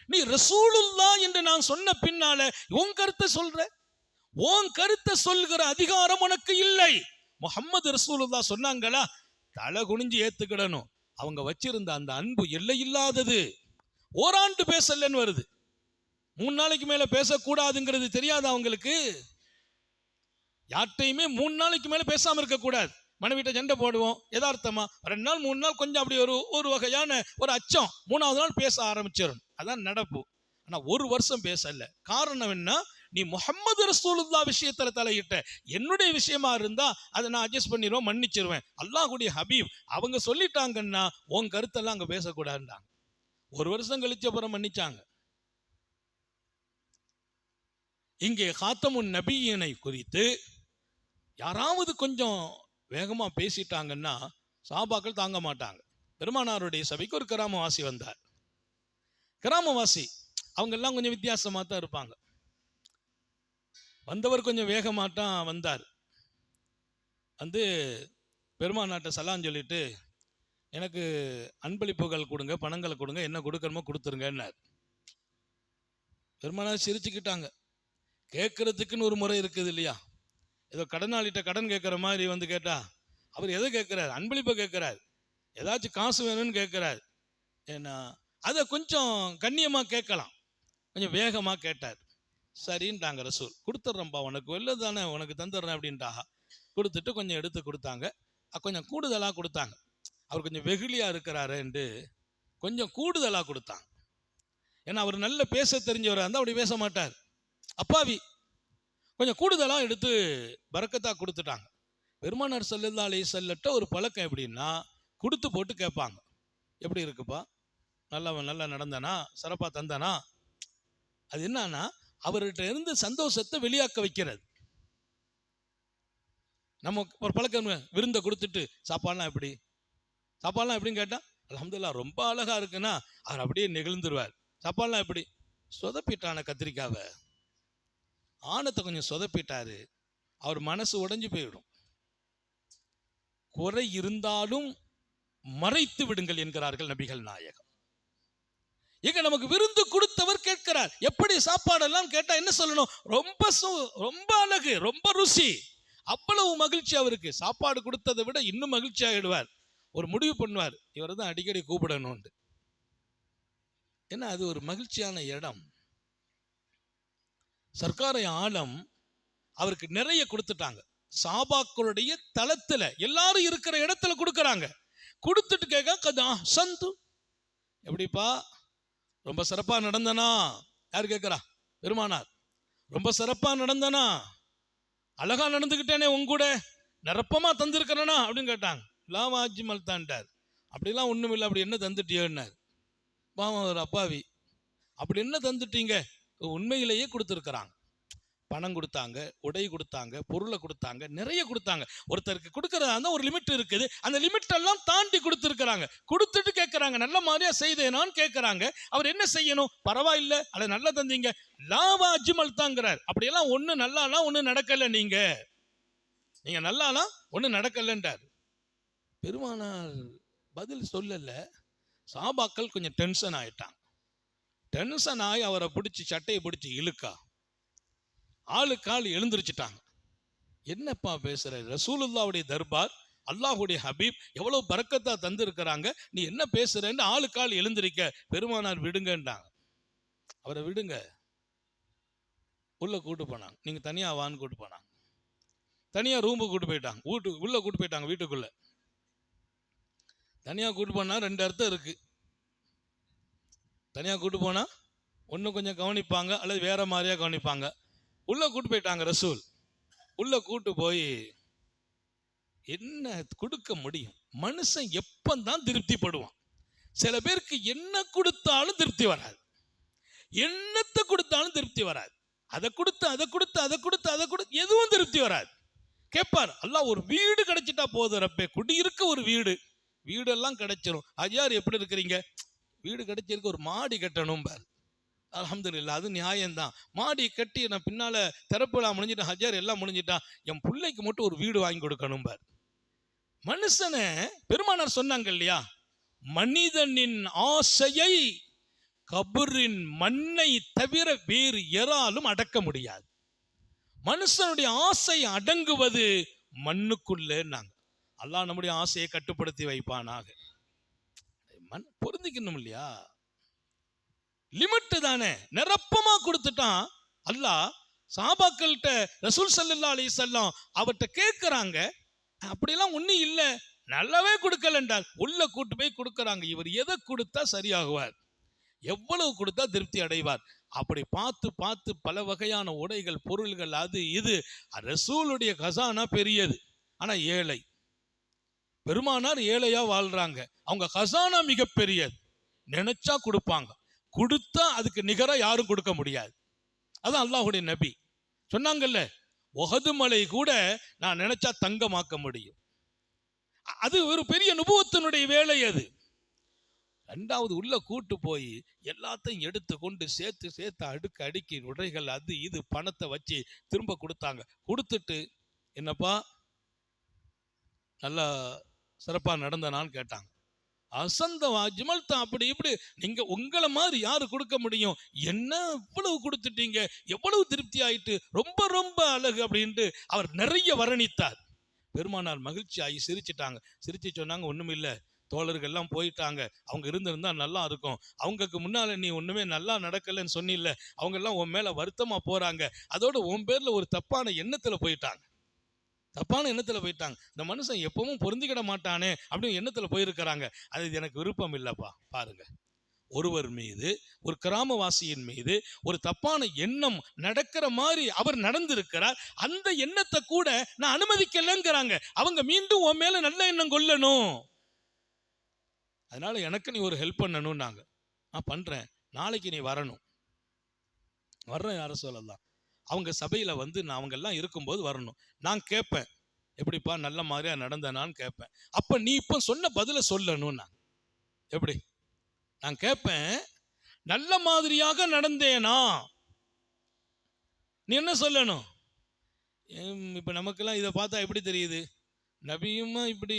நீ ரசூலுல்லாஹ் என்று நான் சொன்ன பின்னால உன் கருத்தை சொல்ற, உன் கருத்தை சொல்கிற அதிகாரம் உனக்கு இல்லை. முஹம்மது ரசூலுல்லாஹ் சொன்னாங்களா, தலை குனிஞ்சு ஏத்துக்கிடணும். அவங்க வச்சிருந்த அந்த அன்பு எல்லை இல்லாதது. ஓராண்டு பேசலன்னு வருது. 3 நாளைக்கு மேல பேசக்கூடாதுங்கிறது தெரியாது அவங்களுக்கு. யார்கிட்டையுமே 3 நாளைக்கு மேல பேசாம இருக்க கூடாது. மனைவிட்ட சண்டை போடுவோம் யதார்த்தமா, 2 நாள் 3 நாள் கொஞ்சம் அப்படி ஒரு வகையான ஒரு அச்சம், 3ஆவது நாள் பேச ஆரம்பிச்சிடும், அதான் நடப்பு. ஆனா 1 வருஷம் பேசல. காரணம் என்ன? நீ முஹம்மது ரசூலுல்லாஹ் விஷயத்துல தலையிட்ட, என்னுடைய விஷயமா இருந்தா அதை நான் அட்ஜஸ்ட் பண்ணிடுவேன், மன்னிச்சிருவேன். அல்லாஹ்வுடைய ஹபீப் அவங்க சொல்லிட்டாங்கன்னா உன் கருத்தெல்லாம் அங்க பேசக்கூடாதுன்றாங்க. 1 வருஷம் கழிச்ச அப்புறம் மன்னிச்சாங்க. இங்கே காத்தமுன் நபியினை குறித்து யாராவது கொஞ்சம் வேகமா பேசிட்டாங்கன்னா சஹாபாக்கள் தாங்க மாட்டாங்க. பெருமானாருடைய சபைக்கு ஒரு கிராமவாசி வந்தார். கிராமவாசி அவங்க எல்லாம் கொஞ்சம் வித்தியாசமா தான் இருப்பாங்க. வந்தவர் கொஞ்சம் வேகமாட்டான் வந்தார். வந்து பெருமானாட்ட சலாம் சொல்லிட்டு, எனக்கு அன்பளிப்புகள் கொடுங்க, பணங்களை கொடுங்க, என்ன கொடுக்கணுமோ கொடுத்துருங்கன்னார். பெருமானார் சிரிச்சுக்கிட்டாங்க. கேட்கறதுக்குன்னு ஒரு முறை இருக்குது இல்லையா? ஏதோ கடனாளிட்ட கடன் கேட்குற மாதிரி வந்து கேட்டா அவர் எதை கேட்கிறார்? அன்பளிப்பை கேட்கிறார், ஏதாச்சும் காசு வேணும்னு கேட்கிறார். ஏன்னா அதை கொஞ்சம் கண்ணியமா கேட்கலாம், கொஞ்சம் வேகமா கேட்டார். சரின்ட்டாங்க ரசூல். கொடுத்துட்றேன்ப்பா, உனக்கு வெள்ளது தானே, உனக்கு தந்துடுறேன் அப்படின்ட்டாக. கொடுத்துட்டு கொஞ்சம் எடுத்து கொடுத்தாங்க, கொஞ்சம் கூடுதலாக கொடுத்தாங்க. அவர் கொஞ்சம் வெகுளியா இருக்கிறாருன்ட்டு கொஞ்சம் கூடுதலாக கொடுத்தாங்க. ஏன்னா அவர் நல்ல பேச தெரிஞ்சவராக இருந்தால் அப்படி பேச மாட்டார். அப்பாவி கொஞ்சம் கூடுதலாக எடுத்து பரக்கத்தா கொடுத்துட்டாங்க. பெருமானார் ஸல்லல்லாஹு அலைஹி வஸல்லம் ஒரு பழக்கம் எப்படின்னா, கொடுத்து போட்டு கேட்பாங்க, எப்படி இருக்குப்பா, நல்லா நடந்தானா, சிறப்பாக தந்தானா. அது என்னன்னா அவர்கிட்ட இருந்து சந்தோஷத்தை வெளியாக்க வைக்கிறது. நம்ம ஒரு பழக்கம், விருந்தை கொடுத்துட்டு சாப்பாடுலாம் எப்படின்னு கேட்டா, அல்ஹம்துலில்லாஹ் ரொம்ப அழகா இருக்குன்னா அவர் அப்படியே நெகிழ்ந்துருவார். சாப்பாடுலாம் எப்படி? சொதப்பிட்டான கத்திரிக்காவை, ஆணத்தை கொஞ்சம் சொதப்பிட்டாரு, அவர் மனசு உடைஞ்சு போயிடும். குறை இருந்தாலும் மறைத்து விடுங்கள் என்கிறார்கள் நபிகள் நாயகம். எங்க நமக்கு விருந்து கொடுத்தவர் கேட்கிறார், எப்படி சாப்பாடெல்லாம் கேட்டா என்ன சொல்லணும்? ரொம்ப அழகு, ரொம்ப ருசி, அவ்வளவு மகிழ்ச்சி அவருக்கு. சாப்பாடு கொடுத்ததை விட இன்னும் மகிழ்ச்சி ஆகிடுவார். ஒரு முடிவு பண்ணுவார், இவர் தான் அடிக்கடி கூப்பிடணும். ஏன்னா அது ஒரு மகிழ்ச்சியான இடம். சர்க்காரை ஆலம் அவருக்கு நிறைய கொடுத்துட்டாங்க. சாபாக்களுடைய தளத்துல எல்லாரும் இருக்கிற இடத்துல கொடுக்கறாங்க. கொடுத்துட்டு கேட்க சந்து, எப்படிப்பா, ரொம்ப சிறப்பா நடந்தனா? யார் கேட்கிறா? பெருமானார். ரொம்ப சிறப்பா நடந்தனா, அழகா நடந்துகிட்டேனே, உங்கூட நிரப்பமா தந்திருக்கிறனா அப்படின்னு கேட்டாங்க. லாவாஜி மல்தான்டார். அப்படிலாம் ஒண்ணும் இல்லை, அப்படி என்ன தந்துட்டியோன்னார். பாவம் ஒரு அப்பாவி, அப்படி என்ன தந்துட்டீங்க? உண்மையிலேயே கொடுத்துருக்குறாங்க. பணம் கொடுத்தாங்க, உடை கொடுத்தாங்க, பொருளை கொடுத்தாங்க, நிறைய கொடுத்தாங்க. ஒருத்தருக்கு கொடுக்கறதா இருந்தால் ஒரு லிமிட் இருக்குது, அந்த லிமிட் எல்லாம் தாண்டி கொடுத்துருக்குறாங்க. கொடுத்துட்டு கேட்குறாங்க, நல்ல மாதிரியா செய்தேனான்னு கேட்குறாங்க. அவர் என்ன செய்யணும்? பரவாயில்ல, அதை நல்லா தந்தீங்க, லாவா அஜ்மல் தாங்கிறார். அப்படியெல்லாம் ஒன்று நல்லாலாம் ஒன்று நடக்கலை, நீங்க நல்லாலாம் ஒன்று நடக்கலைன்றார். பெருமானார் பதில் சொல்லல. சாபாக்கள் கொஞ்சம் டென்ஷன் ஆயிட்டாங்க. டென்ஷன் ஆகி அவரை பிடிச்சி சட்டையை பிடிச்சி இழுக்கா, ஆளுக்கால் எழுந்திரிச்சிட்டாங்க. என்னப்பா பேசுற? ரசூலுல்லாவுடைய தர்பார், அல்லாஹுடைய ஹபீப், எவ்வளவு பரக்கத்தா தந்திருக்கிறாங்க, நீ என்ன பேசுறன்னு ஆளுக்கால் எழுந்திருக்க. பெருமானார் விடுங்கன்றாங்க. அவரை விடுங்க, உள்ள கூட்டு போனாங்க. நீங்க தனியா வான்னு கூட்டு போனாங்க. தனியா ரூமுக்கு கூட்டு போயிட்டாங்க. உள்ள கூட்டு போயிட்டாங்க. வீட்டுக்குள்ள தனியா கூட்டு போனா ரெண்டு அர்த்தம் இருக்கு. தனியா கூட்டு போனா ஒன்னு கொஞ்சம் கவனிப்பாங்க, அல்லது வேற மாதிரியா கவனிப்பாங்க. உள்ள கூட்டு போயிட்டாங்க ரசூல். உள்ள கூட்டு போய் என்ன கொடுக்க முடியும்? மனுஷன் எப்பந்தான் திருப்திப்படுவான்? சில பேருக்கு என்ன கொடுத்தாலும் திருப்தி வராது, என்னத்தை கொடுத்தாலும் திருப்தி வராது. அதை கொடுத்து எதுவும் திருப்தி வராது. கேட்பார், அல்லாஹ் ஒரு வீடு கிடைச்சிட்டா போதும் ரப்பே, குடியிருக்க ஒரு வீடெல்லாம் கிடைச்சிரும். அஜார் எப்படி இருக்கிறீங்க? வீடு கிடைச்சிருக்கு, ஒரு மாடி கட்டணும் பார். அல்ஹம்துலில்லாஹ், அது நியாயம்தான். மாடி கட்டி நான் பின்னால திறப்புலாம் முடிஞ்சிட்டேன், ஹஜ்ஜார் எல்லாம் முடிஞ்சிட்டான், என் பிள்ளைக்கு மட்டும் ஒரு வீடு வாங்கி கொடுக்கணும் பார். மனுஷனை பெருமானார் சொன்னாங்க இல்லையா, மனிதனின் ஆசையை கபரின் மண்ணை தவிர வேறு யாராலும் அடக்க முடியாது. மனுஷனுடைய ஆசை அடங்குவது மண்ணுக்குள்ளே. நாங்க அல்லாஹ் நம்முடைய ஆசையை கட்டுப்படுத்தி வைப்பானாக. பொருந்திக்கணும் இல்லையா? லிமிட் தானே, நிரப்பமா கொடுத்துட்டான் அல்லாஹ். சாபாக்கள்கிட்ட ரசூல் ஸல்லல்லாஹு அலைஹி வஸல்லம் அவர்கிட்ட கேட்கிறாங்க, அப்படிலாம் ஒன்றும் இல்லை, நல்லாவே கொடுக்கல என்றால் உள்ள கூட்டு போய் கொடுக்கறாங்க. இவர் எதை கொடுத்தா சரியாகுவார், எவ்வளவு கொடுத்தா திருப்தி அடைவார்? அப்படி பார்த்து பார்த்து பல வகையான உடைகள், பொருள்கள், அது இது. ரசூலுடைய கசானா பெரியது, ஆனா ஏழை. பெருமானார் ஏழையா வாழ்றாங்க, அவங்க கசானா மிக பெரியது. நினைச்சா கொடுப்பாங்க, கொடுத்தா அதுக்கு நிகரா யாரும் கொடுக்க முடியாது. அதான் அல்லாஹ்வுடைய நபி சொன்னாங்கல்ல, உஹது மலை கூட நான் நினைச்சா தங்கமாக்க முடியும். அது ஒரு பெரிய நுபுவத்தினுடைய வேலை. அது ரெண்டாவது, உள்ள கூட்டு போய் எல்லாத்தையும் எடுத்து கொண்டு சேர்த்து அடுக்கி உடைகள், அது இது, பணத்தை வச்சு திரும்ப கொடுத்தாங்க. கொடுத்துட்டு, என்னப்பா நல்லா சிறப்பா நடந்தனான்னு கேட்டாங்க. அசந்தவா ஜிமல் தான், அப்படி இப்படி. நீங்க உங்களை மாதிரி யாரு கொடுக்க முடியும்? என்ன இவ்வளவு கொடுத்துட்டீங்க, எவ்வளவு திருப்தி ஆயிட்டு, ரொம்ப ரொம்ப அழகு அப்படின்ட்டு அவர் நிறைய வர்ணித்தார். பெருமானார் மகிழ்ச்சி ஆகி சிரிச்சிட்டாங்க. சிரிச்சு சொன்னாங்க, ஒண்ணும் இல்லை, தோழர்கள்லாம் போயிட்டாங்க, அவங்க இருந்திருந்தா நல்லா இருக்கும். அவங்களுக்கு முன்னால நீ ஒண்ணுமே நல்லா நடக்கலன்னு சொன்னில்ல, அவங்க எல்லாம் உன் மேல வருத்தமா போறாங்க. அதோட உன் பேர்ல ஒரு தப்பான எண்ணத்துல போயிட்டாங்க. இந்த மனுஷன் எப்பவும் பொருந்திக்கிட மாட்டானே அப்படின்னு எண்ணத்துல போயிருக்கிறாங்க. அது எனக்கு விருப்பம் இல்லப்பா. பாருங்க, ஒருவர் மீது, ஒரு கிராமவாசியின் மீது ஒரு தப்பான எண்ணம் நடக்கிற மாதிரி அவர் நடந்திருக்கிறார். அந்த எண்ணத்தை கூட நான் அனுமதிக்கலங்கிறாங்க. அவங்க மீண்டும் உன் மேல நல்ல எண்ணம் கொள்ளணும், அதனால எனக்கு நீ ஒரு ஹெல்ப் பண்ணணும். நான் பண்றேன், நாளைக்கு நீ வரணும். வர்றேன் யார சொல்லலாம். அவங்க சபையில வந்து நான் அவங்க எல்லாம் இருக்கும்போது வரணும். நான் கேட்பேன், எப்படிப்பா நல்ல மாதிரியா நடந்தனான்னு கேட்பேன். அப்ப நீ இப்ப சொன்ன பதில சொல்லணும். நான் எப்படி நான் கேட்பேன், நல்ல மாதிரியாக நடந்தேனா, நீ என்ன சொல்லணும்? இப்ப நமக்கெல்லாம் இதை பார்த்தா எப்படி தெரியுது? நபியுமா இப்படி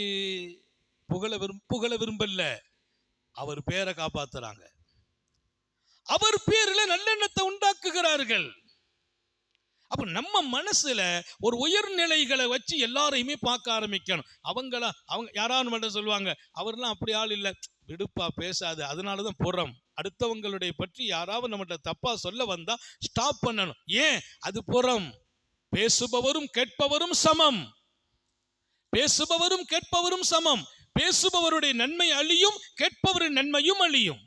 புகழ விரும்பல, அவர் பேரை காப்பாத்துறாங்க, அவர் பேர்ல நல்லெண்ணத்தை உண்டாக்குகிறார்கள். அப்ப நம்ம மனசுல ஒரு உயர்நிலைகளை வச்சு எல்லாரையுமே பார்க்க ஆரம்பிக்கணும். அவங்க யாராவது மட்டும் சொல்லுவாங்க, அவர்லாம் அப்படி ஆள் இல்லை, விடுப்பா பேசாது, அதனாலதான் புறம். அடுத்தவங்களுடைய பற்றி யாராவது நம்மகிட்ட தப்பா சொல்ல வந்தா ஸ்டாப் பண்ணணும். ஏன்? அது புறம். பேசுபவரும் கேட்பவரும் சமம். பேசுபவருடைய நன்மை அழியும், கேட்பவரின் நன்மையும் அழியும்.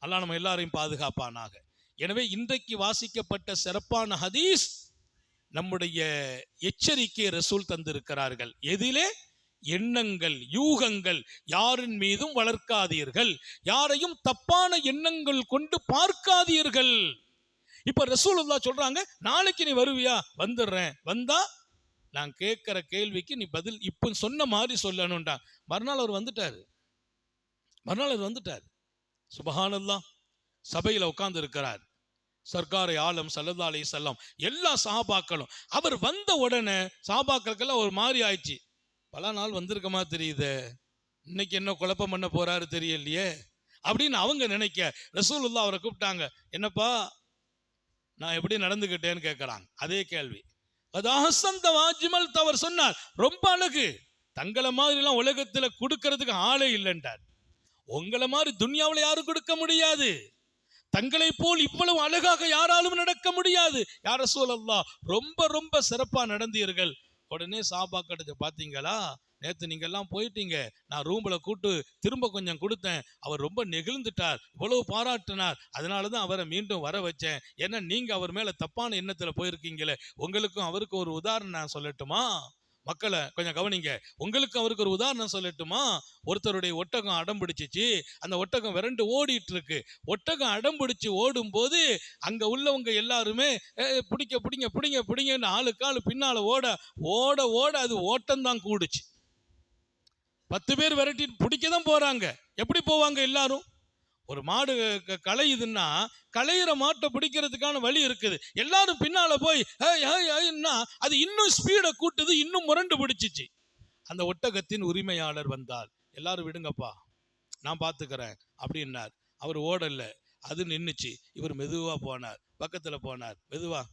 அல்லாஹ் நம்ம எல்லாரையும் பாதுகாப்பானாக. எனவே இன்றைக்கு வாசிக்கப்பட்ட சிறப்பான ஹதீஸ் நம்முடைய எச்சரிக்கை ரசூல் தந்திருக்கிறார்கள். எதிலே? எண்ணங்கள், யூகங்கள் யாரின் மீதும் வளர்க்காதீர்கள், யாரையும் தப்பான எண்ணங்கள் கொண்டு பார்க்காதீர்கள். இப்ப ரசூலுல்லாஹ் சொல்றாங்க, நாளைக்கு நீ வருவியா? வந்துடுறேன். வந்தா நான் கேட்கிற கேள்விக்கு நீ பதில் இப்ப சொன்ன மாதிரி சொல்லணும்டா. மறுநாள் அவர் வந்துட்டாரு. சுபஹானல்லாஹ். சபையில உட்கார்ந்து இருக்கிறார் சர்க்காரை ஆலம் ஸல்லல்லாஹு அலைஹி வஸல்லம், எல்லா சஹாபாக்களும். அவர் வந்த உடனே சஹாபாக்களுக்கெல்லாம் ஒரு மாதிரி ஆயிடுச்சு. பல நாள் வந்திருக்க மாதிரி தெரியுது, இன்னைக்கு என்ன குழப்பம் பண்ண போறாரு தெரியலையே அப்படின்னு அவங்க நினைக்க, ரசூலுல்லாஹ் அவரை கூப்பிட்டாங்க. என்னப்பா நான் எப்படி நடந்துகிட்டேன்னு கேட்கிறாங்க. அதே கேள்வி. அவர் சொன்னார், ரொம்ப அழகு, தங்களை மாதிரி எல்லாம் உலகத்துல கொடுக்கறதுக்கு ஆளே இல்லைன்றார். உங்களை மாதிரி துன்யாவில் யாரும் கொடுக்க முடியாது, தங்களை போல் இவ்வளவு அழகாக யாராலும் நடக்க முடியாது. யா ரசூலல்லாஹ், ரொம்ப ரொம்ப சிறப்பா நடந்தீர்கள். உடனே சாபாக்கிட்ட, பாத்தீங்களா நேத்து நீங்க எல்லாம் போயிட்டீங்க, நான் ரூம்ல கூட்டு திரும்ப கொஞ்சம் கொடுத்தேன், அவர் ரொம்ப நெகிழ்ந்துட்டார், இவ்வளவு பாராட்டினார், அதனாலதான் அவரை மீண்டும் வர வச்சேன். ஏன்னா நீங்க அவர் மேல தப்பான எண்ணத்துல போயிருக்கீங்களே, உங்களுக்கும் அவருக்கு ஒரு உதாரணம் நான் சொல்லட்டுமா? மக்களை கொஞ்சம் கவனிங்க. உங்களுக்கு அவருக்கு ஒரு உதாரணம் சொல்லட்டுமா? ஒருத்தருடைய ஒட்டகம் அடம் பிடிச்சிச்சு, அந்த ஒட்டகம் விரண்டு ஓடிட்டு இருக்கு. ஒட்டகம் அடம் பிடிச்சு ஓடும் போது அங்க உள்ளவங்க எல்லாருமே பிடிங்க பிடிங்க பிடிங்க பிடிங்கன்னு ஆளுக்கு ஆளு பின்னால ஓட ஓட ஓட அது ஓட்டம் தான் கூடுச்சு. 10 பேர் விரட்டி பிடிக்கதான் போறாங்க. எப்படி போவாங்க எல்லாரும்? ஒரு மாடு களையுதுன்னா களையிற மாட்டை பிடிக்கிறதுக்கான வழி இருக்குது. எல்லாரும் பின்னால போய் அது இன்னும் ஸ்பீடை கூட்டுது, இன்னும் முரண்டு பிடிச்சிச்சு. அந்த ஒட்டகத்தின் உரிமையாளர் வந்தார். எல்லாரும் விடுங்கப்பா, நான் பார்த்துக்கிறேன் அப்படின்னார். அவர் ஓடல, அது நின்றுச்சு. இவர் மெதுவா போனார், பக்கத்துல போனார், மெதுவா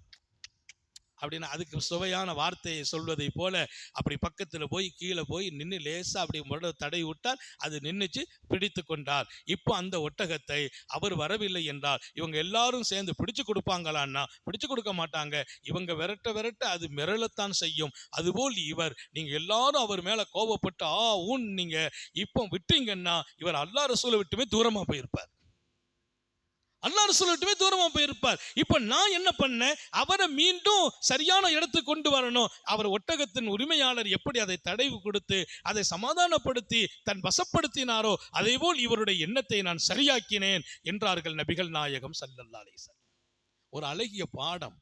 அப்படின்னு அதுக்கு சுவையான வார்த்தையை சொல்வதை போல அப்படி பக்கத்துல போய் கீழே போய் நின்று லேசா அப்படி தடை விட்டால் அது நின்றுச்சு, பிடித்து கொண்டார். இப்போ அந்த ஒட்டகத்தை அவர் வரவில்லை என்றால் இவங்க எல்லாரும் சேர்ந்து பிடிச்சு கொடுப்பாங்களான்னா பிடிச்சு கொடுக்க மாட்டாங்க. இவங்க விரட்ட விரட்ட அது மிரளத்தான் செய்யும். அதுபோல் இவர், நீங்க எல்லாரும் அவர் மேல கோபப்பட்டு நீங்க இப்போ விட்டீங்கன்னா இவர் அல்லாஹ் ரசூலை விட்டுமே தூரமா போயிருப்பார். இப்ப நான் என்ன பண்ணேன்? அவரை மீண்டும் சரியான இடத்துக்கு கொண்டு வரணும். அவர் ஒட்டகத்தின் உரிமையாளர் எப்படி அதை தடைவு கொடுத்து அதை சமாதானப்படுத்தி தன் வசப்படுத்தினாரோ அதே போல் இவருடைய எண்ணத்தை நான் சரியாக்கினேன் என்றார்கள் நபிகள் நாயகம் ஸல்லல்லாஹு அலைஹி வஸல்லம். ஒரு அழகிய பாடம்.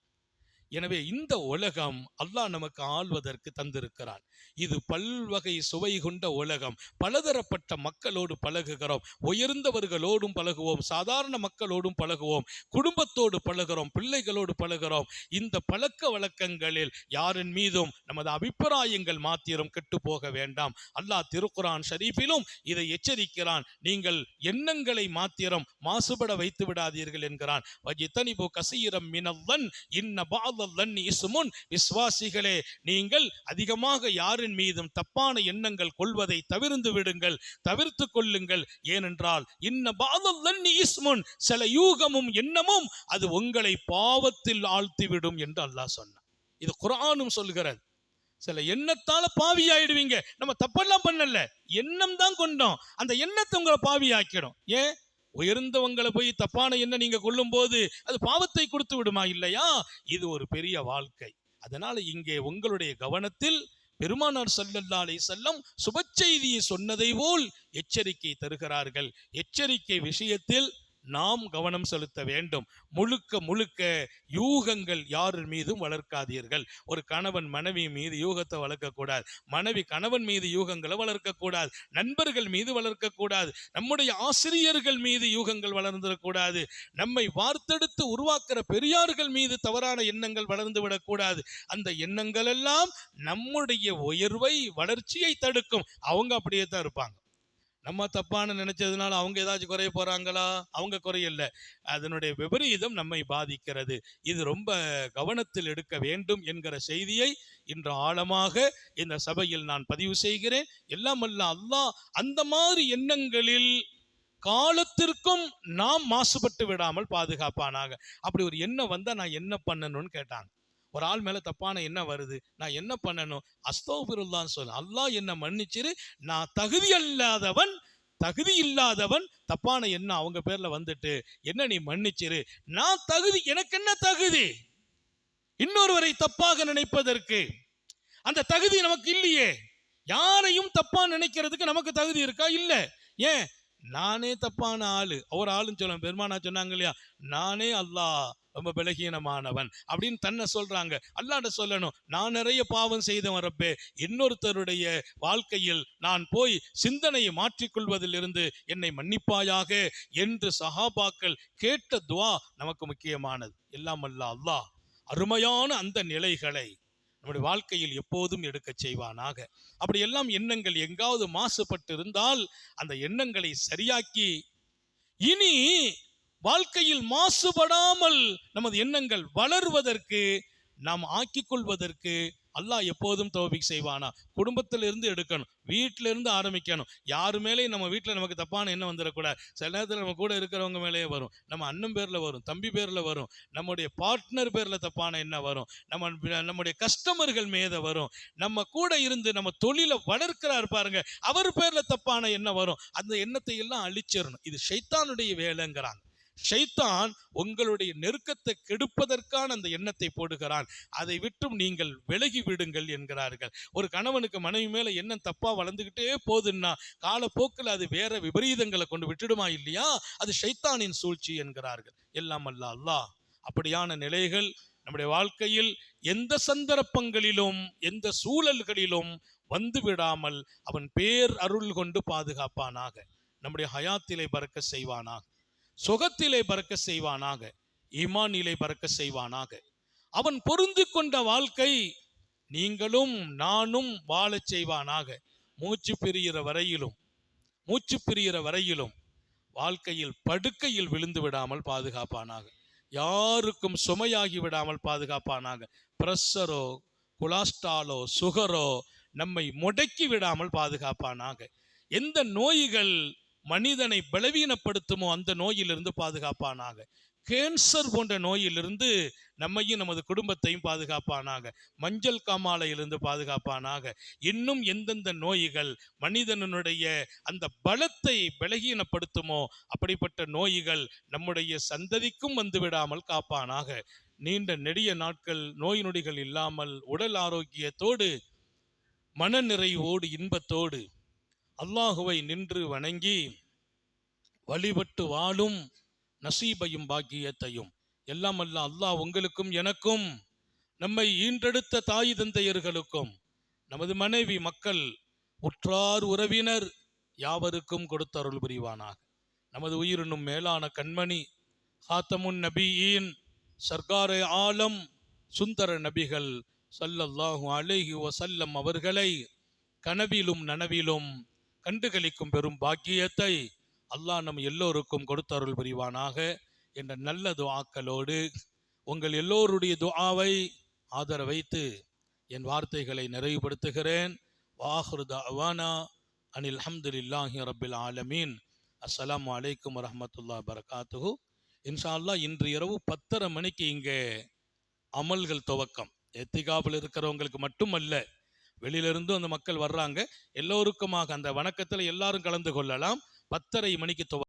எனவே இந்த உலகம் அல்லாஹ் நமக்கு ஆள்வதற்கு தந்திருக்கிறான். இது பல்வகை சுவை கொண்ட உலகம். பலதரப்பட்ட மக்களோடு பழகுகிறோம். உயர்ந்தவர்களோடும் பழகுவோம், சாதாரண மக்களோடும் பழகுவோம், குடும்பத்தோடு பழகுறோம், பிள்ளைகளோடு பழகுறோம். இந்த பழக்க வழக்கங்களில் யாரின் மீதும் நமது அபிப்பிராயங்கள் மாத்திரம் கெட்டு போக வேண்டாம். அல்லாஹ் திருக்குர்ஆன் ஷரீஃபிலும் இதை எச்சரிக்கிறான். நீங்கள் எண்ணங்களை மாத்திரம் மாசுபட வைத்து விடாதீர்கள் என்கிறான். வஜ்தனிபு கஸீரம் மினல் ظن இன்ன பஅத பாதல் லன்னி இஸ்முன், விசுவாசிகளே நீங்கள் அதிகமாக யாரின் மீதும் தப்பான எண்ணங்கள் கொள்வதை தவிர்த்து விடுங்கள், தவிர்த்து கொள்ளுங்கள். ஏனென்றால் இன்ன பாதல் லன்னி இஸ்முன், சில யூகமும் எண்ணமும் அது உங்களை பாவத்தில் ஆழ்த்திவிடும் என்று அல்லாஹ் சொன்னான். இது குர்ஆனும் சொல்கிறது. சில எண்ணத்தால பாவி ஆயிடுவீங்க. நம்ம தப்பெல்லாம் பண்ணல, எண்ணம் தான் கொண்டோம். அந்த எண்ணத்தை உங்களை பாவி ஆக்கிடும். ஏன்? உயர்ந்தவங்களை போய் தப்பான எண்ணம் நீங்க கொள்ளும் போது அது பாவத்தை கொடுத்து விடுமா? இல்லையா? இது ஒரு பெரிய வாழ்க்கை. அதனால இங்கே உங்களுடைய கவனத்தில் பெருமானார் ஸல்லல்லாஹு அலைஹி வஸல்லம் சுப செய்தியை சொன்னதை போல் எச்சரிக்கை தருகிறார்கள். எச்சரிக்கை விஷயத்தில் நாம் கவனம் செலுத்த வேண்டும். முழுக்க முழுக்க யூகங்கள் யார் மீதும் வளர்க்காதீர்கள். ஒரு கணவன் மனைவி மீது யூகத்தை வளர்க்கக்கூடாது, மனைவி கணவன் மீது யூகங்களை வளர்க்கக்கூடாது, நண்பர்கள் மீது வளர்க்கக்கூடாது, நம்முடைய ஆசிரியர்கள் மீது யூகங்கள் வளர்ந்துடக்கூடாது, நம்மை வார்த்தெடுத்து உருவாக்குற பெரியார்கள் மீது தவறான எண்ணங்கள் வளர்ந்து விடக்கூடாது. அந்த எண்ணங்கள் எல்லாம் நம்முடைய உயர்வை வளர்ச்சியை தடுக்கும். அவங்க அப்படியே தான் இருப்பாங்க. நம்ம தப்பான நினைச்சதுனால அவங்க ஏதாச்சும் குறைய போறாங்களா? அவங்க குறையல, அதனுடைய விபரீதம் நம்மை பாதிக்கிறது. இது ரொம்ப கவனத்தில் எடுக்க வேண்டும் என்கிற செய்தியை இன்று ஆழமாக இந்த சபையில் நான் பதிவு செய்கிறேன். எல்லாம் அல்ல அல்லாஹ் அந்த மாதிரி எண்ணங்களில் காலத்திற்கும் நாம் மாசுபட்டு விடாமல் பாதுகாப்பானாக. அப்படி ஒரு எண்ணம் வந்தா நான் என்ன பண்ணணும்னு கேட்டாங்க. ஒரு ஆள் மேல தப்பான எண்ணம் வருது, நான் என்ன பண்ணணும்? அஸ்தக்ஃபிருல்லாஹ்னு சொல்ல, அல்லாஹ் என்ன மன்னிச்சிரு, நான் தகுதி இல்லாதவன் தப்பான எண்ணம் அவங்க பேர்ல வந்துட்டு என்ன நீ மன்னிச்சிரு, நான் தகுதி, எனக்கு என்ன தகுதி இன்னொருவரை தப்பாக நினைப்பதற்கு? அந்த தகுதி நமக்கு இல்லையே. யாரையும் தப்பா நினைக்கிறதுக்கு நமக்கு தகுதி இருக்கா? இல்ல. ஏன்? நானே தப்பான ஆளு. ஒரு ஆளுன்னு சொல்ல, பெருமானா சொன்னாங்க இல்லையா, நானே அல்லாஹ் ரொம்ப பலகீனமானவன் அப்படின்னு தன்னை சொல்றாங்க. அல்லாஹ்ட்ட சொல்லணும், நான் நிறைய பாவம் செய்தவன் ரப்பே, இன்னொருத்தருடைய வாழ்க்கையில் நான் போய் சிந்தனையை மாற்றிக்கொள்வதிலிருந்து என்னை மன்னிப்பாயாக என்று சஹாபாக்கள் கேட்ட துவா நமக்கு முக்கியமானது. எல்லாம் அல்லாஹ் அருமையான அந்த நிலைகளை நம்முடைய வாழ்க்கையில் எப்போதும் எடுக்க செய்வானாக. அப்படி எல்லாம் எண்ணங்கள் எங்காவது மாசுபட்டு இருந்தால் அந்த எண்ணங்களை சரியாக்கி இனி வாழ்க்கையில் மாசுபடாமல் நமது எண்ணங்கள் வளர்வதற்கு நாம் ஆக்கிக் கொள்வதற்கு அல்லாஹ் எப்போதும் தௌஃபீக் செய்வானா. குடும்பத்தில இருந்து எடுக்கணும், வீட்டில இருந்து ஆரம்பிக்கணும். யாரு மேலேயும் நம்ம வீட்டில் நமக்கு தப்பான எண்ணம் வந்துடக்கூடாது. சில நேரத்தில் நம்ம கூட இருக்கிறவங்க மேலேயே வரும், நம்ம அண்ணன் பேர்ல வரும், தம்பி பேர்ல வரும், நம்முடைய பார்ட்னர் பேர்ல தப்பான எண்ணம் வரும், நம்முடைய கஸ்டமர்கள் மீது வரும், நம்ம கூட இருந்து நம்ம தொழிலை வளர்க்கிறார் பாருங்க அவர் பேர்ல தப்பான எண்ணம் வரும். அந்த எண்ணத்தை எல்லாம் அழிச்சிடணும். இது ஷைத்தானுடைய வேலைங்கிறாங்க. ஷைத்தான் உங்களுடைய நெருக்கத்தை கெடுப்பதற்கான அந்த எண்ணத்தை போடுகிறான். அதை விட்டும் நீங்கள் விலகி விடுங்கள் என்கிறார்கள். ஒரு கணவனுக்கு மனைவி மேல எண்ணம் தப்பா வளர்ந்துகிட்டே போதுன்னா காலப்போக்கில் அது வேற விபரீதங்களை கொண்டு விட்டுடுமா? இல்லையா? அது ஷைத்தானின் சூழ்ச்சி என்கிறார்கள். எல்லாம் அல்லாஹ் அப்படியான நிலைகள் நம்முடைய வாழ்க்கையில் எந்த சந்தர்ப்பங்களிலும் எந்த சூழல்களிலும் வந்து விடாமல் அவன் பேர் அருள் கொண்டு பாதுகாப்பானாக. நம்முடைய ஹயாத்திலே பறக்க செய்வானாக, சுகத்திலே பறக்க செய்வானாக, ஈமானிலே பறக்க செய்வானாக. அவன் பொருந்து கொண்ட வாழ்க்கை நீங்களும் நானும் வாழச் செய்வானாக. மூச்சு பிரிகிற வரையிலும் வாழ்க்கையில் படுக்கையில் விழுந்து விடாமல் பாதுகாப்பானாக. யாருக்கும் சுமையாகி விடாமல் பாதுகாப்பானாக. பிரஷரோ கொலஸ்ட்ராலோ சுகரோ நம்மை முடக்கி விடாமல் பாதுகாப்பானாக. எந்த நோய்கள் மனிதனை பலவீனப்படுத்துமோ அந்த நோயிலிருந்து பாதுகாப்பானாக. கேன்சர் போன்ற நோயிலிருந்து நம்மையும் நமது குடும்பத்தையும் பாதுகாப்பானாக. மஞ்சள் காமாலையிலிருந்து பாதுகாப்பானாக. இன்னும் எந்தெந்த நோய்கள் மனிதனுடைய அந்த பலத்தை பலகீனப்படுத்துமோ அப்படிப்பட்ட நோய்கள் நம்முடைய சந்ததிக்கும் வந்து விடாமல் காப்பானாக. நீண்ட நெடிய நாட்கள் நோய் நொடிகள் இல்லாமல் உடல் ஆரோக்கியத்தோடு மன நிறைவோடு இன்பத்தோடு அல்லாஹுவை நின்று வணங்கி வழிபட்டு வாழும் நசீபையும் பாக்கியத்தையும் எல்லாம் அல்லாஹ் உங்களுக்கும் எனக்கும் நம்மை ஈன்றெடுத்த தாய் தந்தையர்களுக்கும் நமது மனைவி மக்கள் உற்றார் உறவினர் யாவருக்கும் கொடுத்தருள் புரிவானாக. நமது உயிரினும் மேலான கண்மணி ஹாத்தமுன் நபியின் சர்க்காரே ஆலம் சுந்தர நபிகள் ஸல்லல்லாஹு அலைஹி வஸல்லம் அவர்களை கனவிலும் நனவிலும் கண்டுகளிக்கும் பெரும் பாக்கியத்தை அல்லாஹ் நம் எல்லோருக்கும் கொடுத்தருள் புரிவானாக என்ற நல்ல துஆக்களோடு உங்கள் எல்லோருடைய துஆவை ஆதரவு வைத்து என் வார்த்தைகளை நிறைவுபடுத்துகிறேன். வாஹிரு தஅவானா அனில் ஹம்துலில்லாஹி ரப்பில் ஆலமீன். அஸ்ஸலாமு அலைக்கும் வரஹ்மத்துல்லாஹி வபரகாத்துஹு. இன்ஷா அல்லாஹ் இன்று இரவு 10:30 மணிக்கு இங்கே அமல்கள் துவக்கம். எத்திகாபில் இருக்கிறவங்களுக்கு மட்டுமல்ல, வெளியிலிருந்தும் அந்த மக்கள் வர்றாங்க. எல்லோருக்குமாக அந்த வணக்கத்தில் எல்லாரும் கலந்து கொள்ளலாம். 10:30 மணிக்கு துவக்கம்.